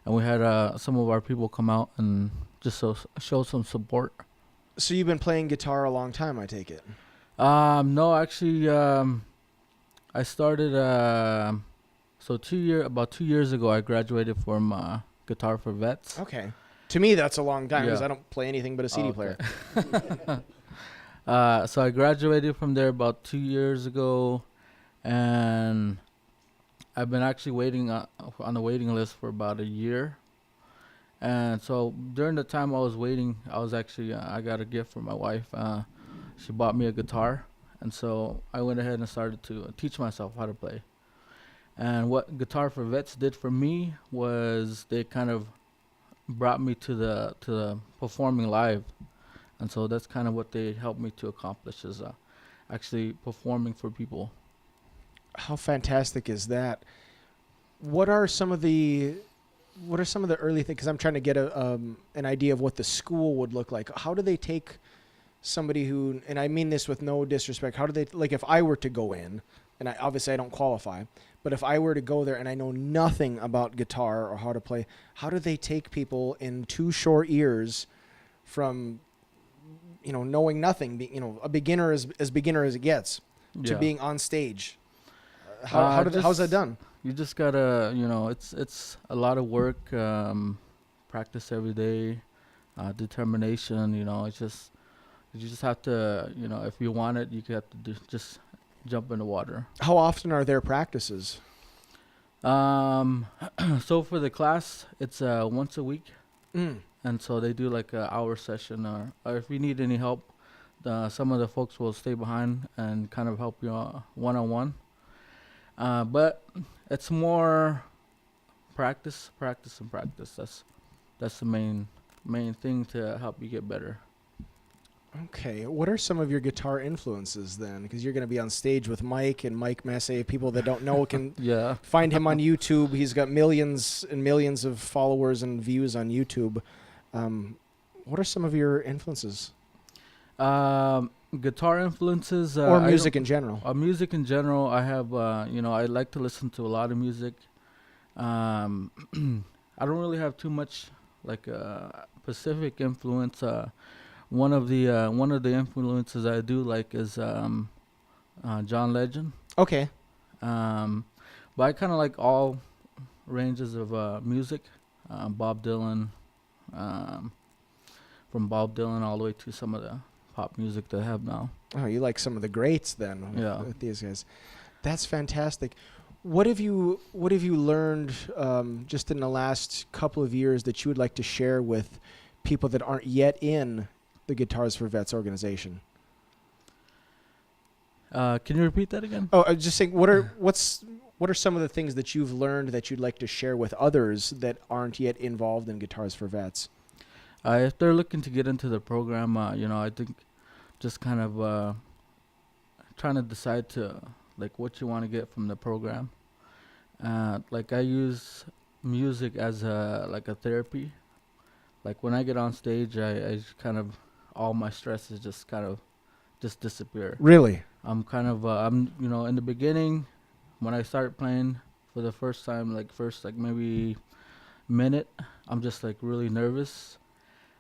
and we had some of our people come out and just show some support. So you've been playing guitar a long time, I take it. No, actually, I started about 2 years ago. I graduated from Guitar for Vets. Okay. To me, that's a long time because Yeah. I don't play anything but a CD player. So I graduated from there about 2 years ago, and I've been actually waiting on the waiting list for about a year. And so during the time I was waiting, I was actually I got a gift from my wife. She bought me a guitar, and so I went ahead and started to teach myself how to play. And what Guitar for Vets did for me was they kind of brought me to the performing live, and so that's kind of what they helped me to accomplish is actually performing for people. How fantastic is that? What are some of the early things? Because I'm trying to get an idea of what the school would look like. How do they take somebody who, and I mean this with no disrespect, how do they, like if I were to go in, and obviously I don't qualify, but if I were to go there and I know nothing about guitar or how to play, how do they take people in 2 short years from, knowing nothing, a beginner as beginner as it gets, to Yeah. being on stage? Just- How's that done? You just gotta, it's a lot of work, practice every day, determination. It's just you just have to, if you want it, you have to just jump in the water. How often are there practices? So for the class, it's once a week, Mm. and so they do like an hour session, or if you need any help, some of the folks will stay behind and kind of help you one-on-one. But it's more practice, and practice. That's the main thing to help you get better. Okay. What are some of your guitar influences then? Because you're going to be on stage with Mike and Mike Masse. People that don't know can Yeah. find him on YouTube. He's got millions and millions of followers and views on YouTube. What are some of your influences? Guitar influences Or I music don't- in general? music in general. I have I like to listen to a lot of music. I don't really have too much like specific influence. One of the influences I do like is John Legend. Okay. But I kind of like all ranges of music. Bob Dylan, from Bob Dylan all the way to some of the pop music they have now. Oh, you like some of the greats then Yeah. with these guys. That's fantastic. What have you learned just in the last couple of years that you would like to share with people that aren't yet in the Guitars for Vets organization? Can you repeat that again? Oh, I was just saying, what are some of the things that you've learned that you'd like to share with others that aren't yet involved in Guitars for Vets? If they're looking to get into the program, I think just kind of trying to decide to like what you want to get from the program. Like I use music as a therapy. Like when I get on stage, I just kind of all my stresses just kind of just disappear. Really? I'm kind of in the beginning when I start playing for the first time, like maybe minute, I'm just like really nervous,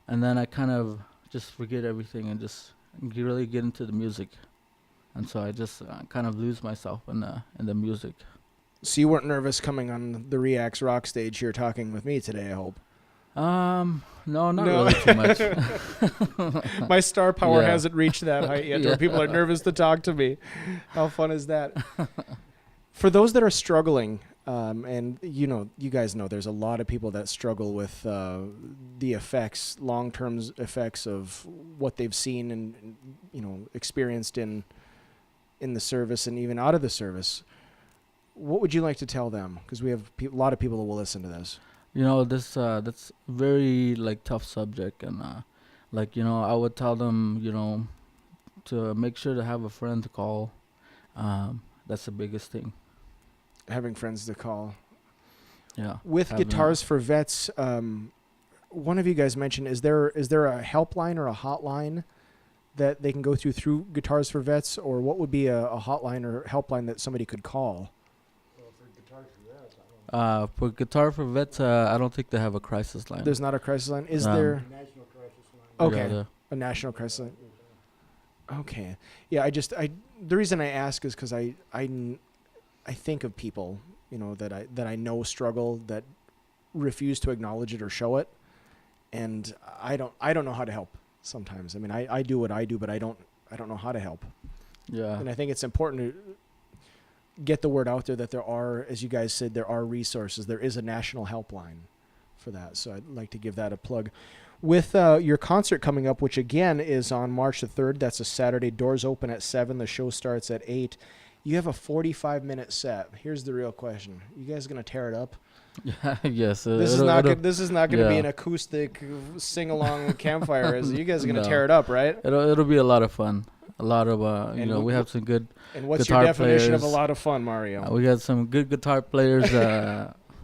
and then I kind of just forget everything and just really get into the music, and so I just kind of lose myself in the music. So you weren't nervous coming on the Reacts Rock stage here talking with me today, I hope. No, not No. really too much. My star power Yeah. hasn't reached that height yet, Yeah. where people are nervous to talk to me. How fun is that? For those that are struggling, and you guys know there's a lot of people that struggle with the effects, long-term effects of what they've seen and experienced in the service and even out of the service. What would you like to tell them? Because we have a lot of people that will listen to this. This that's very like tough subject, and I would tell them to make sure to have a friend to call. That's the biggest thing. Having friends to call. Yeah. With having Guitars for Vets, one of you guys mentioned, is there a helpline or a hotline that they can go through Guitars for Vets, or what would be a hotline or helpline that somebody could call? For Guitar for Vets, I don't think they have a crisis line. There's not a crisis line. Is Um, there? National crisis line. Okay, Yeah, a national crisis line. Okay, yeah. The reason I ask is because I think of people that I know struggle, that refuse to acknowledge it or show it, and I don't know how to help sometimes. I mean, I do what I do, but I don't know how to help. yeah. And I think it's important to get the word out there that there are, as you guys said, there are resources. There is a national helpline for that. So I'd like to give that a plug. With your concert coming up, which again is on March the 3rd, that's a Saturday. Doors open at 7. The show starts at 8. You have a 45-minute set. Here's the real question. You guys going to tear it up? Yes. This is not going to be an acoustic sing-along campfire, is it? You guys are going to No. tear it up, right? It'll be a lot of fun. A lot of And we have some good. And what's Guitar your definition of a players. lot of fun, Mario? We got some good guitar players.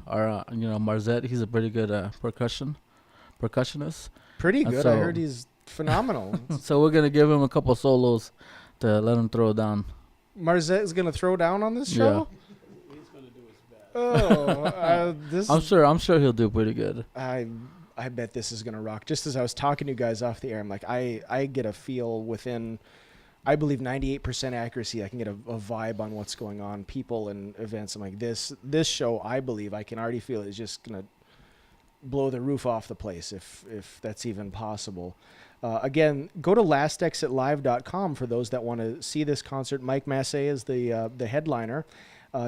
Marzette, he's a pretty good percussionist. Pretty and good. I so- heard he's phenomenal. So we're gonna give him a couple solos to let him throw down. Marzette is going to throw down on this Yeah. show? He's going to do his best. Oh, this I'm sure he'll do pretty good. I bet this is going to rock. Just as I was talking to you guys off the air, I'm like, I get a feel within, I believe 98% accuracy. I can get a vibe on what's going on, people and events. I'm like, this show, I believe, I can already feel it is just going to blow the roof off the place, if that's even possible. Again, go to lastexitlive.com for those that want to see this concert. Mike Masse is the headliner.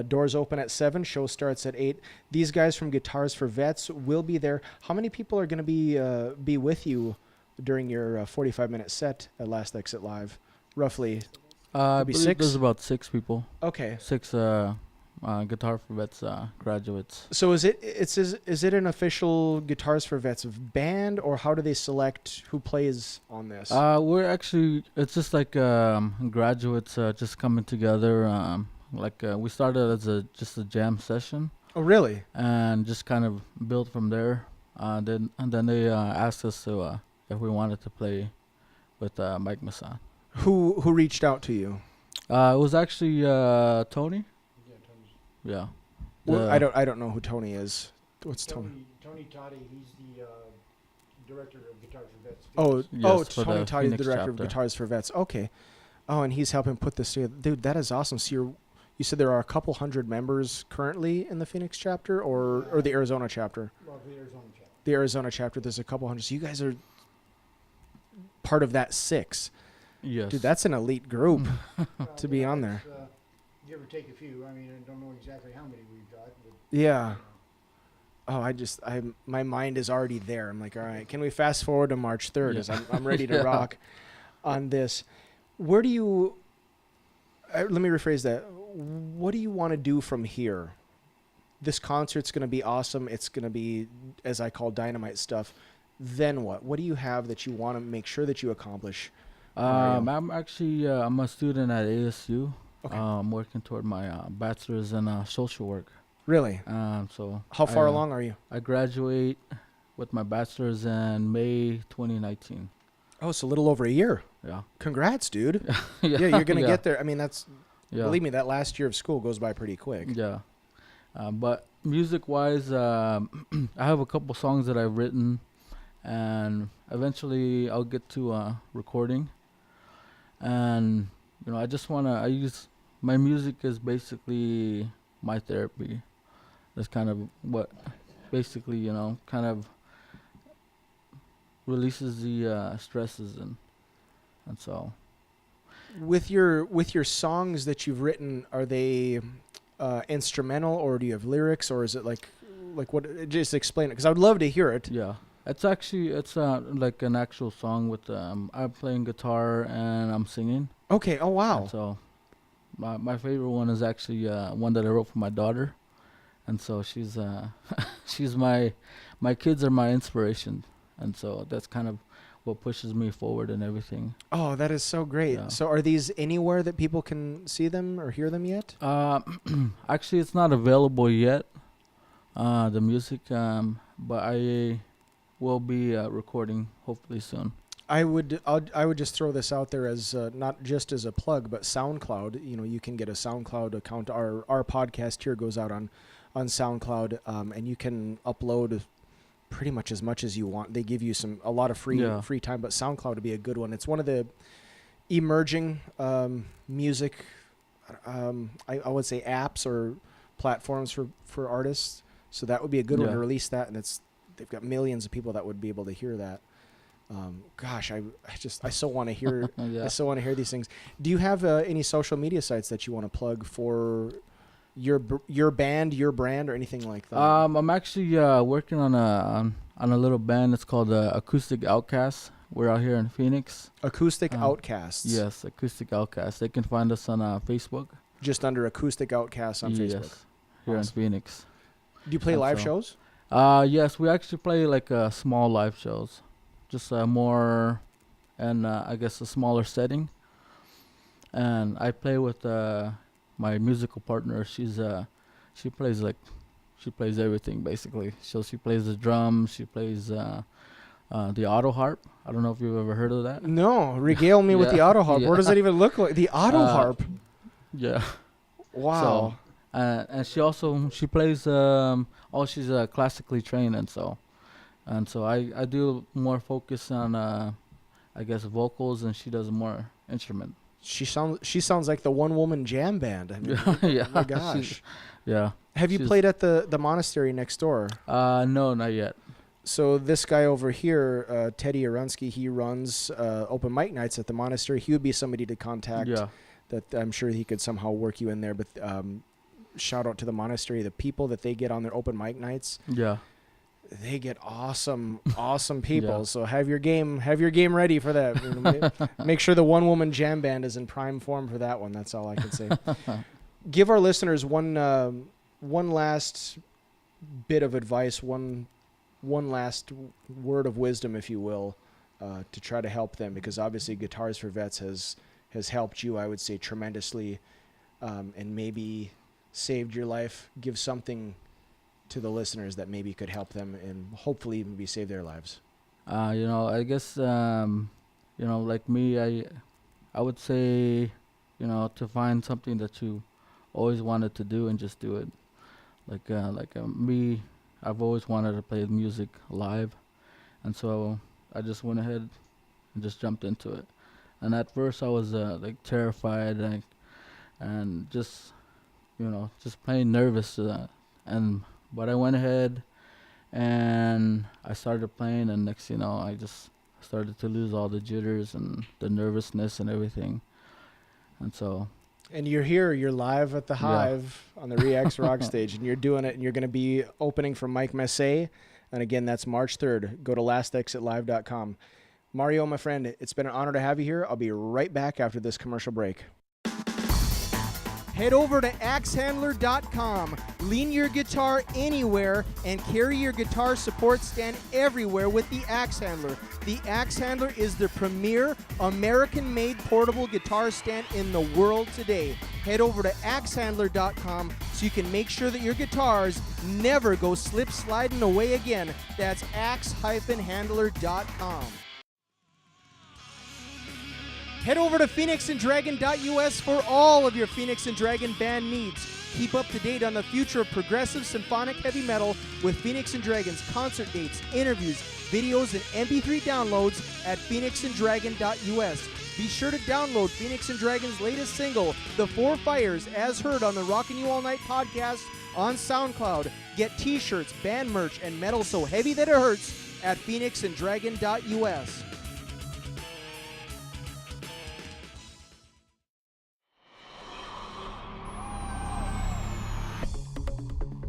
Doors open at 7. Show starts at 8. These guys from Guitars for Vets will be there. How many people are going to be with you during your 45-minute set at Last Exit Live? Roughly. I Maybe believe 6? there's about 6 people. Okay. 6 Guitar for Vets graduates. So is it an official Guitars for Vets band, or how do they select who plays on this? It's just like graduates just coming together. We started as just a jam session Oh, really? and just kind of built from there. Then they asked us to if we wanted to play with Mike Masse. Who reached out to you? It was actually Tony. Yeah. Well, The- I don't know who Tony is. What's Tony? Tony Toddy, he's the director of Guitars for Vets. Yes, for Tony the Todd is the Phoenix director of chapter. Guitars for Vets. Okay. Oh, and he's helping put this together. Dude, that is awesome. So you said there are a couple hundred members currently in the Phoenix chapter, or the Arizona chapter? Well, the Arizona chapter. The Arizona chapter, there's a couple hundred. So you guys are part of that 6. Yes. Dude, that's an elite group to be on there. Give or take a few. I mean, I don't know exactly how many we've got. But, Yeah. Oh, my mind is already there. I'm like, all right, can we fast forward to March 3rd? Yeah. 'Cause I'm ready to Yeah. rock on this. Where do you, let me rephrase that. What do you want to do from here? This concert's going to be awesome. It's going to be, as I call, dynamite stuff. Then what? What do you have that you want to make sure that you accomplish? Mario? I'm actually I'm a student at ASU. Okay. I'm working toward my bachelor's in social work. Really? So How far I, along are you? I graduate with my bachelor's in May 2019. Oh, it's a little over a year. Yeah. Congrats, dude. Yeah, Yeah, you're going to get there. I mean, Yeah. believe me, that last year of school goes by pretty quick. Yeah. But music-wise, I have a couple songs that I've written, and eventually I'll get to recording. And I just I use my music is basically my therapy. That's kind of what, basically, kind of releases the stresses and so. With your songs that you've written, are they instrumental, or do you have lyrics, or is it like what? Just explain it, because I would love to hear it. Yeah, it's like an actual song with I'm playing guitar and I'm singing. Okay. Oh wow. And so my favorite one is actually one that I wrote for my daughter, and so she's she's my kids are my inspiration, and so that's kind of what pushes me forward and everything. Oh, that is so great. Yeah. So are these anywhere that people can see them or hear them yet? Actually, it's not available yet, the music, but I will be recording hopefully soon. I would just throw this out there as not just as a plug, but SoundCloud. You know, you can get a SoundCloud account. Our podcast here goes out on SoundCloud, and you can upload pretty much as much as you want. They give you a lot of free time, but SoundCloud would be a good one. It's one of the emerging music, I would say, apps or platforms for artists. So that would be a good one to release that, and they've got millions of people that would be able to hear that. Gosh, I so want to hear I so want to hear these things. Do you have any social media sites that you want to plug for your band, your brand, or anything like that? I'm actually working on a little band. It's called Acoustic Outcasts. We're out here in Phoenix. Acoustic Outcasts. Yes, Acoustic Outcasts. They can find us on Facebook. Just under Acoustic Outcasts on Facebook. Yes, here in Phoenix. Do you play live shows? Yes, we actually play like small live shows, just more, and I guess a smaller setting. And I play with my musical partner. She plays everything basically. So she plays the drums. She plays the auto harp. I don't know if you've ever heard of that. No, regale me with the auto harp. What does it even look like? The auto harp. Yeah. Wow. So, and she plays. She's classically trained, and so I do more focus on I guess vocals, and she does more instrument. She sounds like the one woman jam band. I mean, yeah. Oh my gosh. Yeah. Have you played at the monastery next door? No, not yet. So this guy over here, Teddy Arunsky, he runs open mic nights at the monastery. He would be somebody to contact. Yeah. That I'm sure he could somehow work you in there. But shout out to the monastery. The people that they get on their open mic nights. Yeah. They get awesome people. Yeah. So have your game ready for that. Make sure the one woman jam band is in prime form for that one. That's all I can say. Give our listeners one last bit of advice, one last word of wisdom, if you will, to try to help them, because obviously Guitars for Vets has helped you, I would say, tremendously, and maybe saved your life. Give something to the listeners that maybe could help them and hopefully maybe save their lives. I guess like me, I would say, to find something that you always wanted to do and just do it. Like me, I've always wanted to play music live, and so I just went ahead and just jumped into it. And at first I was terrified and just plain nervous, but I went ahead and I started playing, and next I just started to lose all the jitters and the nervousness and everything. And so. And you're live at the Hive on the Reax Rock stage, and you're doing it, and you're going to be opening for Mike Masse. And again, that's March 3rd. Go to lastexitlive.com. Mario, my friend, it's been an honor to have you here. I'll be right back after this commercial break. Head over to axehandler.com. Lean your guitar anywhere and carry your guitar support stand everywhere with the Axe Handler. The Axe Handler is the premier American-made portable guitar stand in the world today. Head over to axehandler.com so you can make sure that your guitars never go slip-sliding away again. That's axe-handler.com. Head over to phoenixanddragon.us for all of your Phoenix and Dragon band needs. Keep up to date on the future of progressive symphonic heavy metal with Phoenix and Dragon's concert dates, interviews, videos, and MP3 downloads at phoenixanddragon.us. Be sure to download Phoenix and Dragon's latest single, The Four Fires, as heard on the Rockin' You All Night podcast on SoundCloud. Get t-shirts, band merch, and metal so heavy that it hurts at phoenixanddragon.us.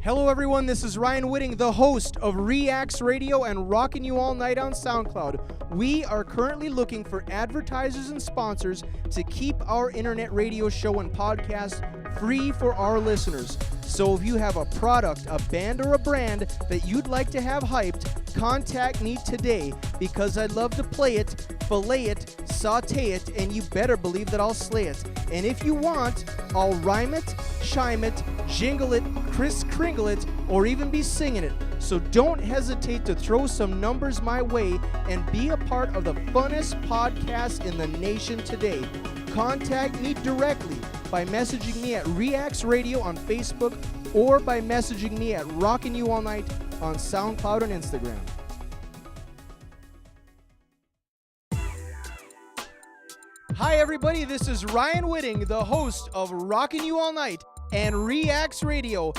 Hello, everyone. This is Ryan Whitting, the host of Reacts Radio and Rockin' You All Night on SoundCloud. We are currently looking for advertisers and sponsors to keep our internet radio show and podcast free for our listeners. So if you have a product, a band, or a brand that you'd like to have hyped, contact me today because I'd love to play it, fillet it, saute it, and you better believe that I'll slay it. And if you want, I'll rhyme it, chime it, jingle it, Kris Kringle it, or even be singing it. So don't hesitate to throw some numbers my way and be a part of the funnest podcast in the nation today. Contact me directly by messaging me at Reacts Radio on Facebook or by messaging me at Rockin' You All Night on SoundCloud and Instagram. Hi everybody, this is Ryan Whitting, the host of Rockin' You All Night and Reacts Radio.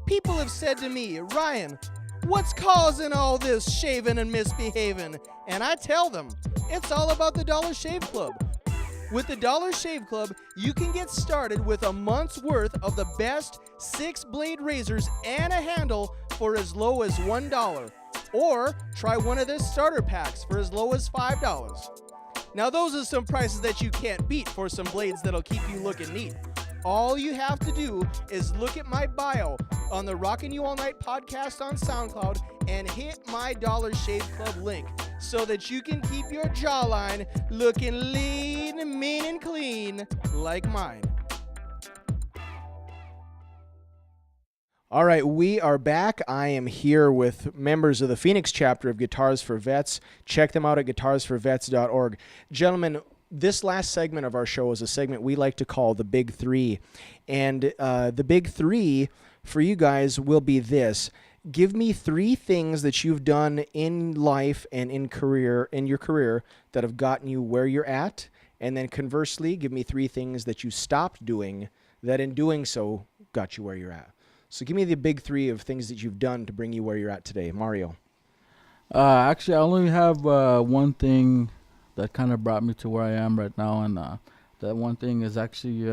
People have said to me, Ryan, what's causing all this shaving and misbehaving? And I tell them, it's all about the Dollar Shave Club. With the Dollar Shave Club, you can get started with a month's worth of the best 6-blade razors and a handle for as low as $1. Or try one of their starter packs for as low as $5. Now those are some prices that you can't beat for some blades that'll keep you looking neat. All you have to do is look at my bio on the Rockin' You All Night podcast on SoundCloud and hit my Dollar Shave Club link so that you can keep your jawline looking lean, mean, and clean like mine. All right, we are back. I am here with members of the Phoenix chapter of Guitars for Vets. Check them out at guitarsforvets.org. Gentlemen, this last segment of our show is a segment we like to call the Big Three. And the Big Three for you guys will be this. Give me 3 things that you've done in life and in your career that have gotten you where you're at. And then conversely, give me 3 things that you stopped doing that in doing so got you where you're at. So give me the Big Three of things that you've done to bring you where you're at today. Mario. Actually, I only have one thing that kind of brought me to where I am right now, and that one thing is actually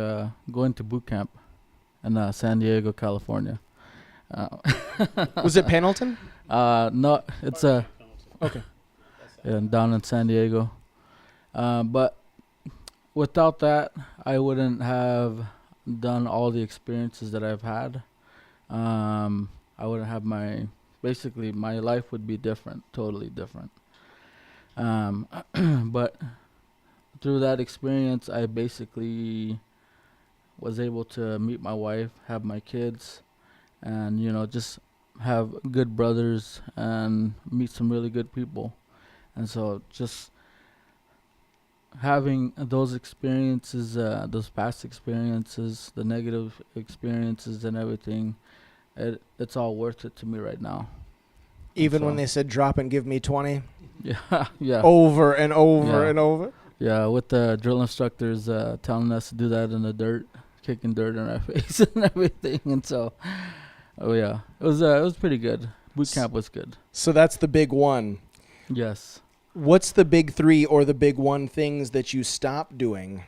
going to boot camp in San Diego, California. Was it Pendleton? No, it's Okay. down in San Diego. But without that, I wouldn't have done all the experiences that I've had. I wouldn't have my life would be different, totally different. But through that experience, I basically was able to meet my wife, have my kids, and, just have good brothers and meet some really good people. And so just having those experiences, those past experiences, the negative experiences and everything, it's all worth it to me right now. Even when they said drop and give me 20? Yeah. Over and over and over? Yeah, with the drill instructors telling us to do that in the dirt, kicking dirt in our face and everything. And so, it was pretty good. Boot camp was good. So that's the big one. Yes. What's the big 3 or the big 1 things that you stopped doing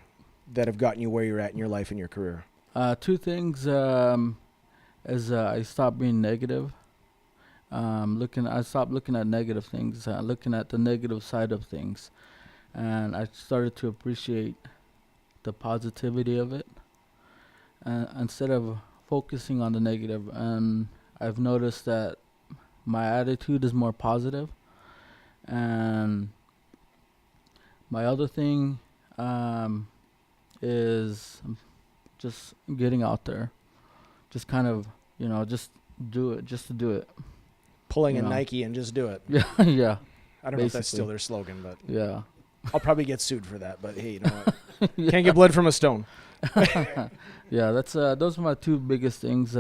that have gotten you where you're at in your life and your career? 2 things is I stopped being negative. I stopped looking at negative things, looking at the negative side of things. And I started to appreciate the positivity of it instead of focusing on the negative. And I've noticed that my attitude is more positive. And my other thing is just getting out there. Just kind of, just do it, just to do it. Pulling a Nike and just do it. Yeah, yeah. I don't know if that's still their slogan, but yeah. I'll probably get sued for that, but hey, you know what? Can't get blood from a stone. Yeah, that's those are my 2 biggest things.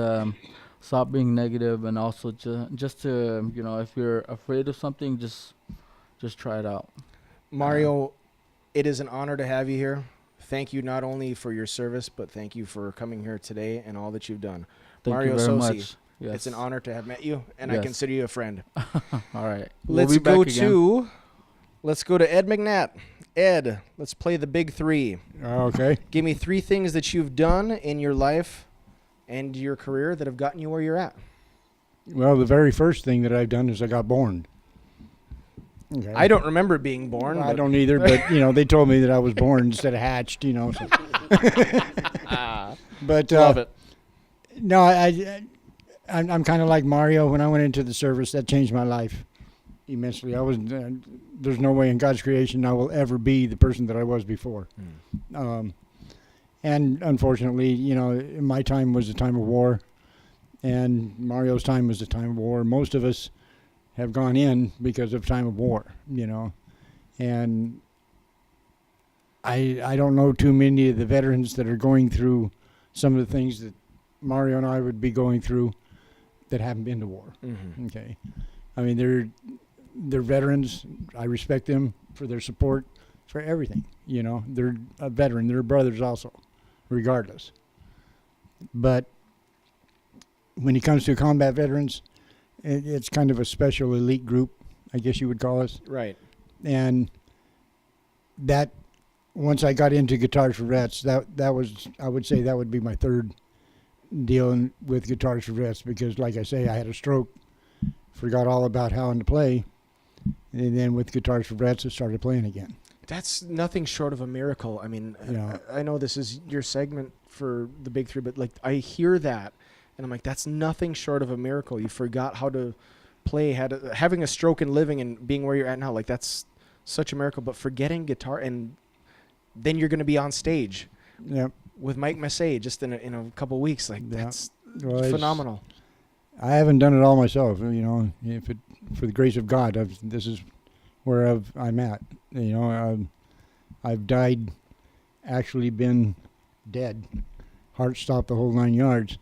Stop being negative, and also just to, if you're afraid of something, just try it out. Mario, it is an honor to have you here. Thank you not only for your service, but thank you for coming here today and all that you've done. Thank Mario you very Tsosie, much. Yes. It's an honor to have met you, and I Yes. consider you a friend. All right. Let's go to Ed McNatt. Ed, let's play the big three. Okay. Give me 3 things that you've done in your life and your career that have gotten you where you're at. Well, the very first thing that I've done is I got born. Okay. I don't remember being born. I don't either, but they told me that I was born instead of hatched. So. But Love it. no, I'm kind of like Mario. When I went into the service, that changed my life immensely. There's no way in God's creation I will ever be the person that I was before. And unfortunately, my time was a time of war, and Mario's time was a time of war. Most of us have gone in because of time of war, and I don't know too many of the veterans that are going through some of the things that Mario and I would be going through that haven't been to war. Mm-hmm. Okay, I mean they're veterans. I respect them for their support, for everything. They're a veteran. They're brothers also, regardless. But when it comes to combat veterans, it's kind of a special elite group, I guess you would call us. Right. And that, once I got into Guitars for Vets, that was, I would say that would be my third deal with Guitars for Vets, because like I say, I had a stroke, forgot all about how to play, and then with Guitars for Vets, I started playing again. That's nothing short of a miracle. I mean, Yeah. I know this is your segment for the big three, but I hear that, and I'm like, that's nothing short of a miracle. You forgot how to play, having a stroke and living and being where you're at now. That's such a miracle. But forgetting guitar, and then you're going to be on stage Yeah. with Mike Masse just in a couple weeks. That's Well, phenomenal. I haven't done it all myself. For the grace of God, this is where I'm at. I've died, actually been dead, heart stopped, the whole 9 yards,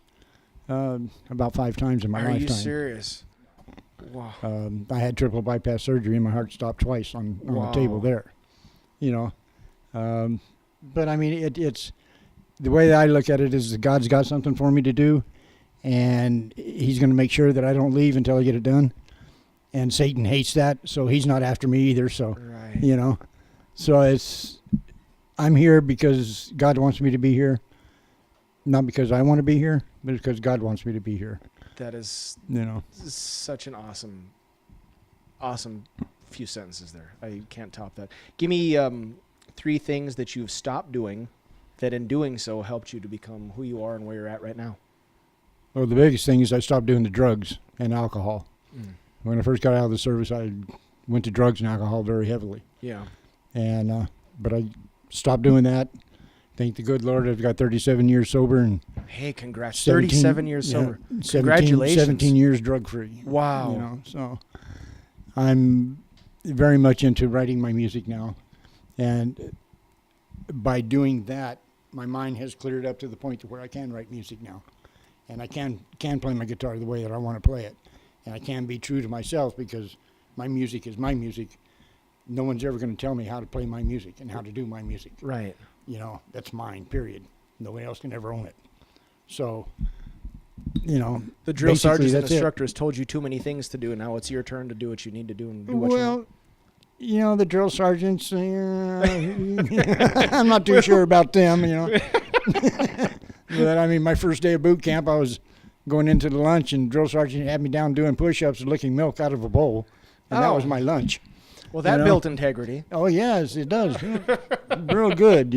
about 5 times in my lifetime. Are you serious? Wow. I had triple bypass surgery, and my heart stopped twice on the table there. But I mean, it's the way that I look at it is that God's got something for me to do, and He's going to make sure that I don't leave until I get it done. And Satan hates that, so he's not after me either. So, Right. So I'm here because God wants me to be here, not because I want to be here, but because God wants me to be here. That is such an awesome few sentences there. I can't top that. Give me 3 things that you've stopped doing that in doing so helped you to become who you are and where you're at right now. Well, the biggest thing is I stopped doing the drugs and alcohol. When I first got out of the service, I went to drugs and alcohol very heavily. Yeah. And but I stopped doing that. Thank the good Lord, I've got 37 years sober and Hey, congrats. 17 37 years sober. 17, Congratulations. 17 years drug-free. Wow. So I'm very much into writing my music now. And by doing that, my mind has cleared up to the point to where I can write music now. And I can play my guitar the way that I want to play it. And I can be true to myself because my music is my music. No one's ever going to tell me how to play my music and how to do my music. Right. That's mine, period. Nobody else can ever own it. So, The drill sergeant and that's it. instructor has told you too many things to do, and now it's your turn to do what you need to do and do what you want. Well, the drill sergeants, I'm not too sure about them, But, I mean, my first day of boot camp, I was going into the lunch, and drill sergeant had me down doing push-ups and licking milk out of a bowl, and that was my lunch. Well, that built integrity. Oh, yes, it does. Real good,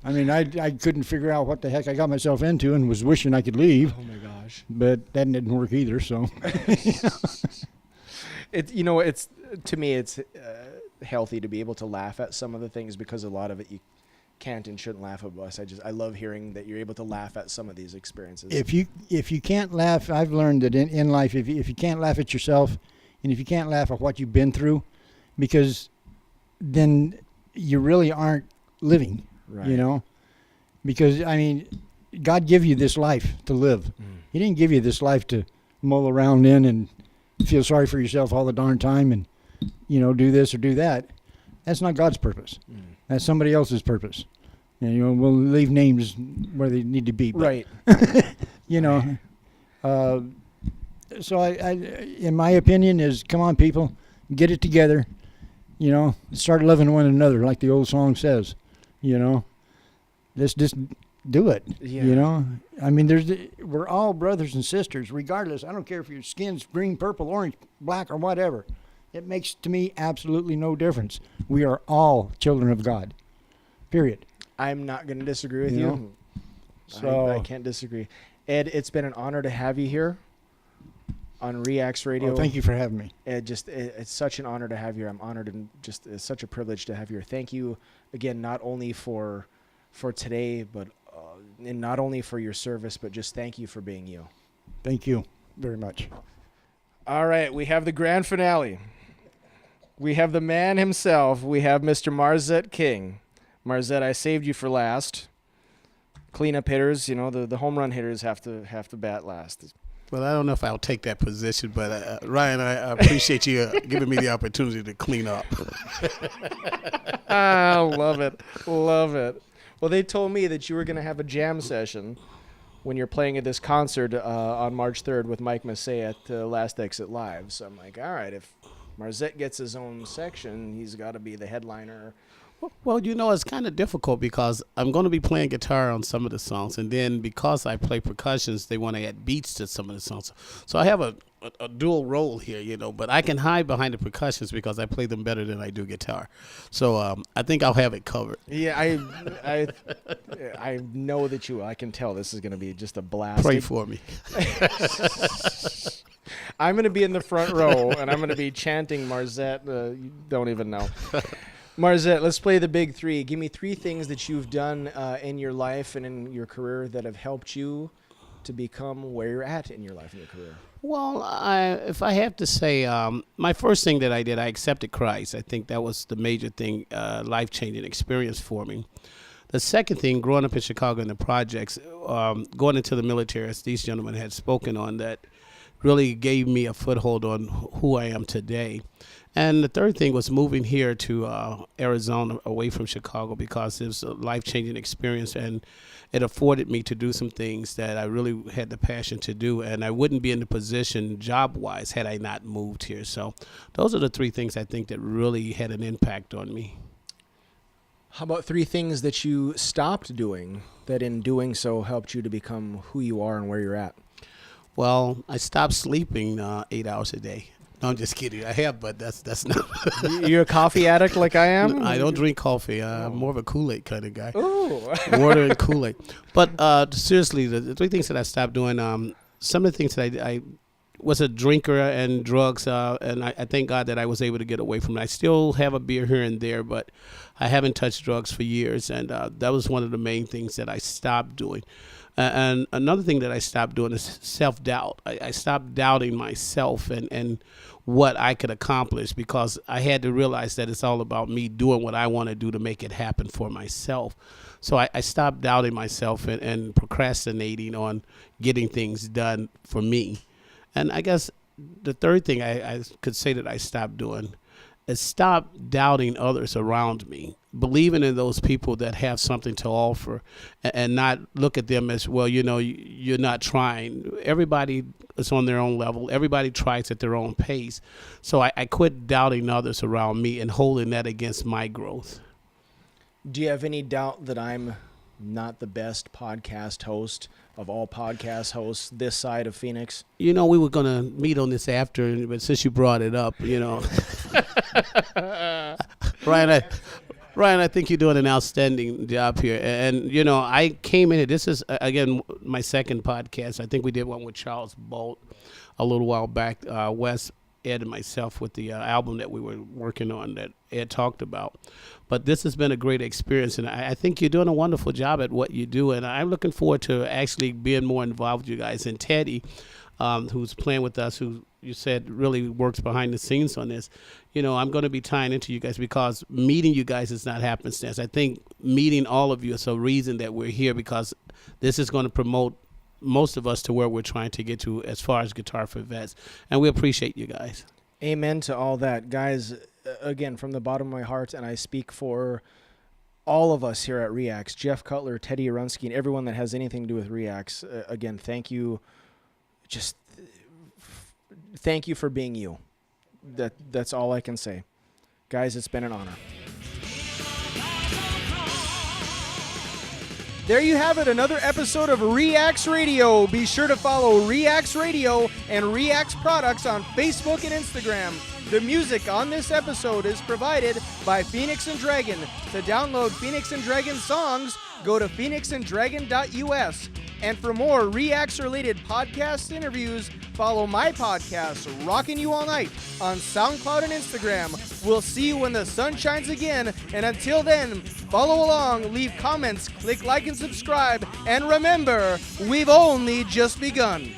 I mean, I couldn't figure out what the heck I got myself into and was wishing I could leave. Oh, my gosh. But that didn't work either, so. It's to me, it's healthy to be able to laugh at some of the things because a lot of it you can't and shouldn't laugh at us. I love hearing that you're able to laugh at some of these experiences. If you can't laugh, I've learned that in life, if you can't laugh at yourself and if you can't laugh at what you've been through, because then you really aren't living, right. Because, I mean, God gave you this life to live. He didn't give you this life to mull around in and feel sorry for yourself all the darn time and, do this or do that. That's not God's purpose. That's somebody else's purpose. And, we'll leave names where they need to be. But, Right. So in my opinion, is come on, people, get it together. You know, start loving one another, like the old song says. You know, let's just do it. Yeah. You know, I mean, we're all brothers and sisters, regardless. I don't care if your skin's green, purple, orange, black, or whatever. It makes to me absolutely no difference. We are all children of God. Period. I'm not going to disagree with You you. know? So I can't disagree. Ed, it's been an honor to have you here on Reacts Radio. well, thank you for having me. It's such an honor to have you. I'm honored, and just it's such a privilege to have you here. Thank you again, not only for today, but and not only for your service, but just thank you for being you. Thank you very much. All right, we have the grand finale. We have the man himself. We have Mr. Marzette King. Marzette, I saved you for last. Cleanup hitters, you know, the home run hitters have to bat last. Well, I don't know if I'll take that position, but Ryan, I appreciate you giving me the opportunity to clean up. I love it. Love it. Well, they told me that you were going to have a jam session when you're playing at this concert on March 3rd with Mike Masse at Last Exit Live. So I'm like, all right, if Marzette gets his own section, he's got to be the headliner. Well, you know, it's kind of difficult because I'm going to be playing guitar on some of the songs, and then because I play percussions, they want to add beats to some of the songs. So I have a dual role here, you know, but I can hide behind the percussions because I play them better than I do guitar. So I think I'll have it covered. Yeah, I know that you will. I can tell this is going to be just a blast. Pray for me. I'm going to be in the front row, and I'm going to be chanting Marzette. You don't even know. Marzette, let's play the big three. Give me three things that you've done in your life and in your career that have helped you to become where you're at in your life and your career. Well, if I have to say, my first thing that I did, I accepted Christ. I think that was the major thing, life-changing experience for me. The second thing, growing up in Chicago in the projects, going into the military, as these gentlemen had spoken on, that really gave me a foothold on who I am today. And the third thing was moving here to Arizona, away from Chicago, because it was a life-changing experience, and it afforded me to do some things that I really had the passion to do, and I wouldn't be in the position job-wise had I not moved here. So those are the three things I think that really had an impact on me. How about three things that you stopped doing that in doing so helped you to become who you are and where you're at? Well, I stopped sleeping 8 hours a day. No, I'm just kidding. I have, but that's not. You're a coffee addict like I am? I don't drink coffee. I'm more of a Kool-Aid kind of guy. Ooh. Water and Kool-Aid. But seriously, the three things that I stopped doing, some of the things that I was a drinker and drugs, and I thank God that I was able to get away from it. I still have a beer here and there, but I haven't touched drugs for years, and that was one of the main things that I stopped doing. And another thing that I stopped doing is self-doubt. I stopped doubting myself and what I could accomplish, because I had to realize that it's all about me doing what I want to do to make it happen for myself. So I stopped doubting myself and procrastinating on getting things done for me. And I guess the third thing I could say that I stopped doing is stop doubting others around me, believing in those people that have something to offer, and not look at them as, well, you know, you're not trying. Everybody is on their own level. Everybody tries at their own pace. So I quit doubting others around me and holding that against my growth. Do you have any doubt that I'm not the best podcast host of all podcast hosts this side of Phoenix? You know, we were going to meet on this after, but since you brought it up, you know. Ryan, I think you're doing an outstanding job here. And, you know, I came in here. This is, again, my second podcast. I think we did one with Charles Bolt a little while back, Wes, Ed, and myself, with the album that we were working on that Ed talked about. But this has been a great experience, and I think you're doing a wonderful job at what you do, and I'm looking forward to actually being more involved with you guys. And Teddy, who's playing with us, who you said really works behind the scenes on this, you know, I'm going to be tying into you guys, because meeting you guys is not happenstance. I think meeting all of you is a reason that we're here, because this is going to promote most of us to where we're trying to get to as far as Guitar for Vets, and we appreciate you guys. Amen to all that. Guys, again, from the bottom of my heart, and I speak for all of us here at Reacts, Jeff Cutler, Teddy Arunsky, and everyone that has anything to do with Reacts, again, thank you just thank you for being you. That's all I can say. Guys, it's been an honor. There you have it, another episode of Reacts Radio. Be sure to follow Reacts Radio and Reacts Products on Facebook and Instagram. The music on this episode is provided by Phoenix and Dragon. To download Phoenix and Dragon songs, go to phoenixanddragon.us. And for more Reacts-related podcast interviews, follow my podcast, Rockin' You All Night, on SoundCloud and Instagram. We'll see you when the sun shines again. And until then, follow along, leave comments, click like and subscribe. And remember, we've only just begun.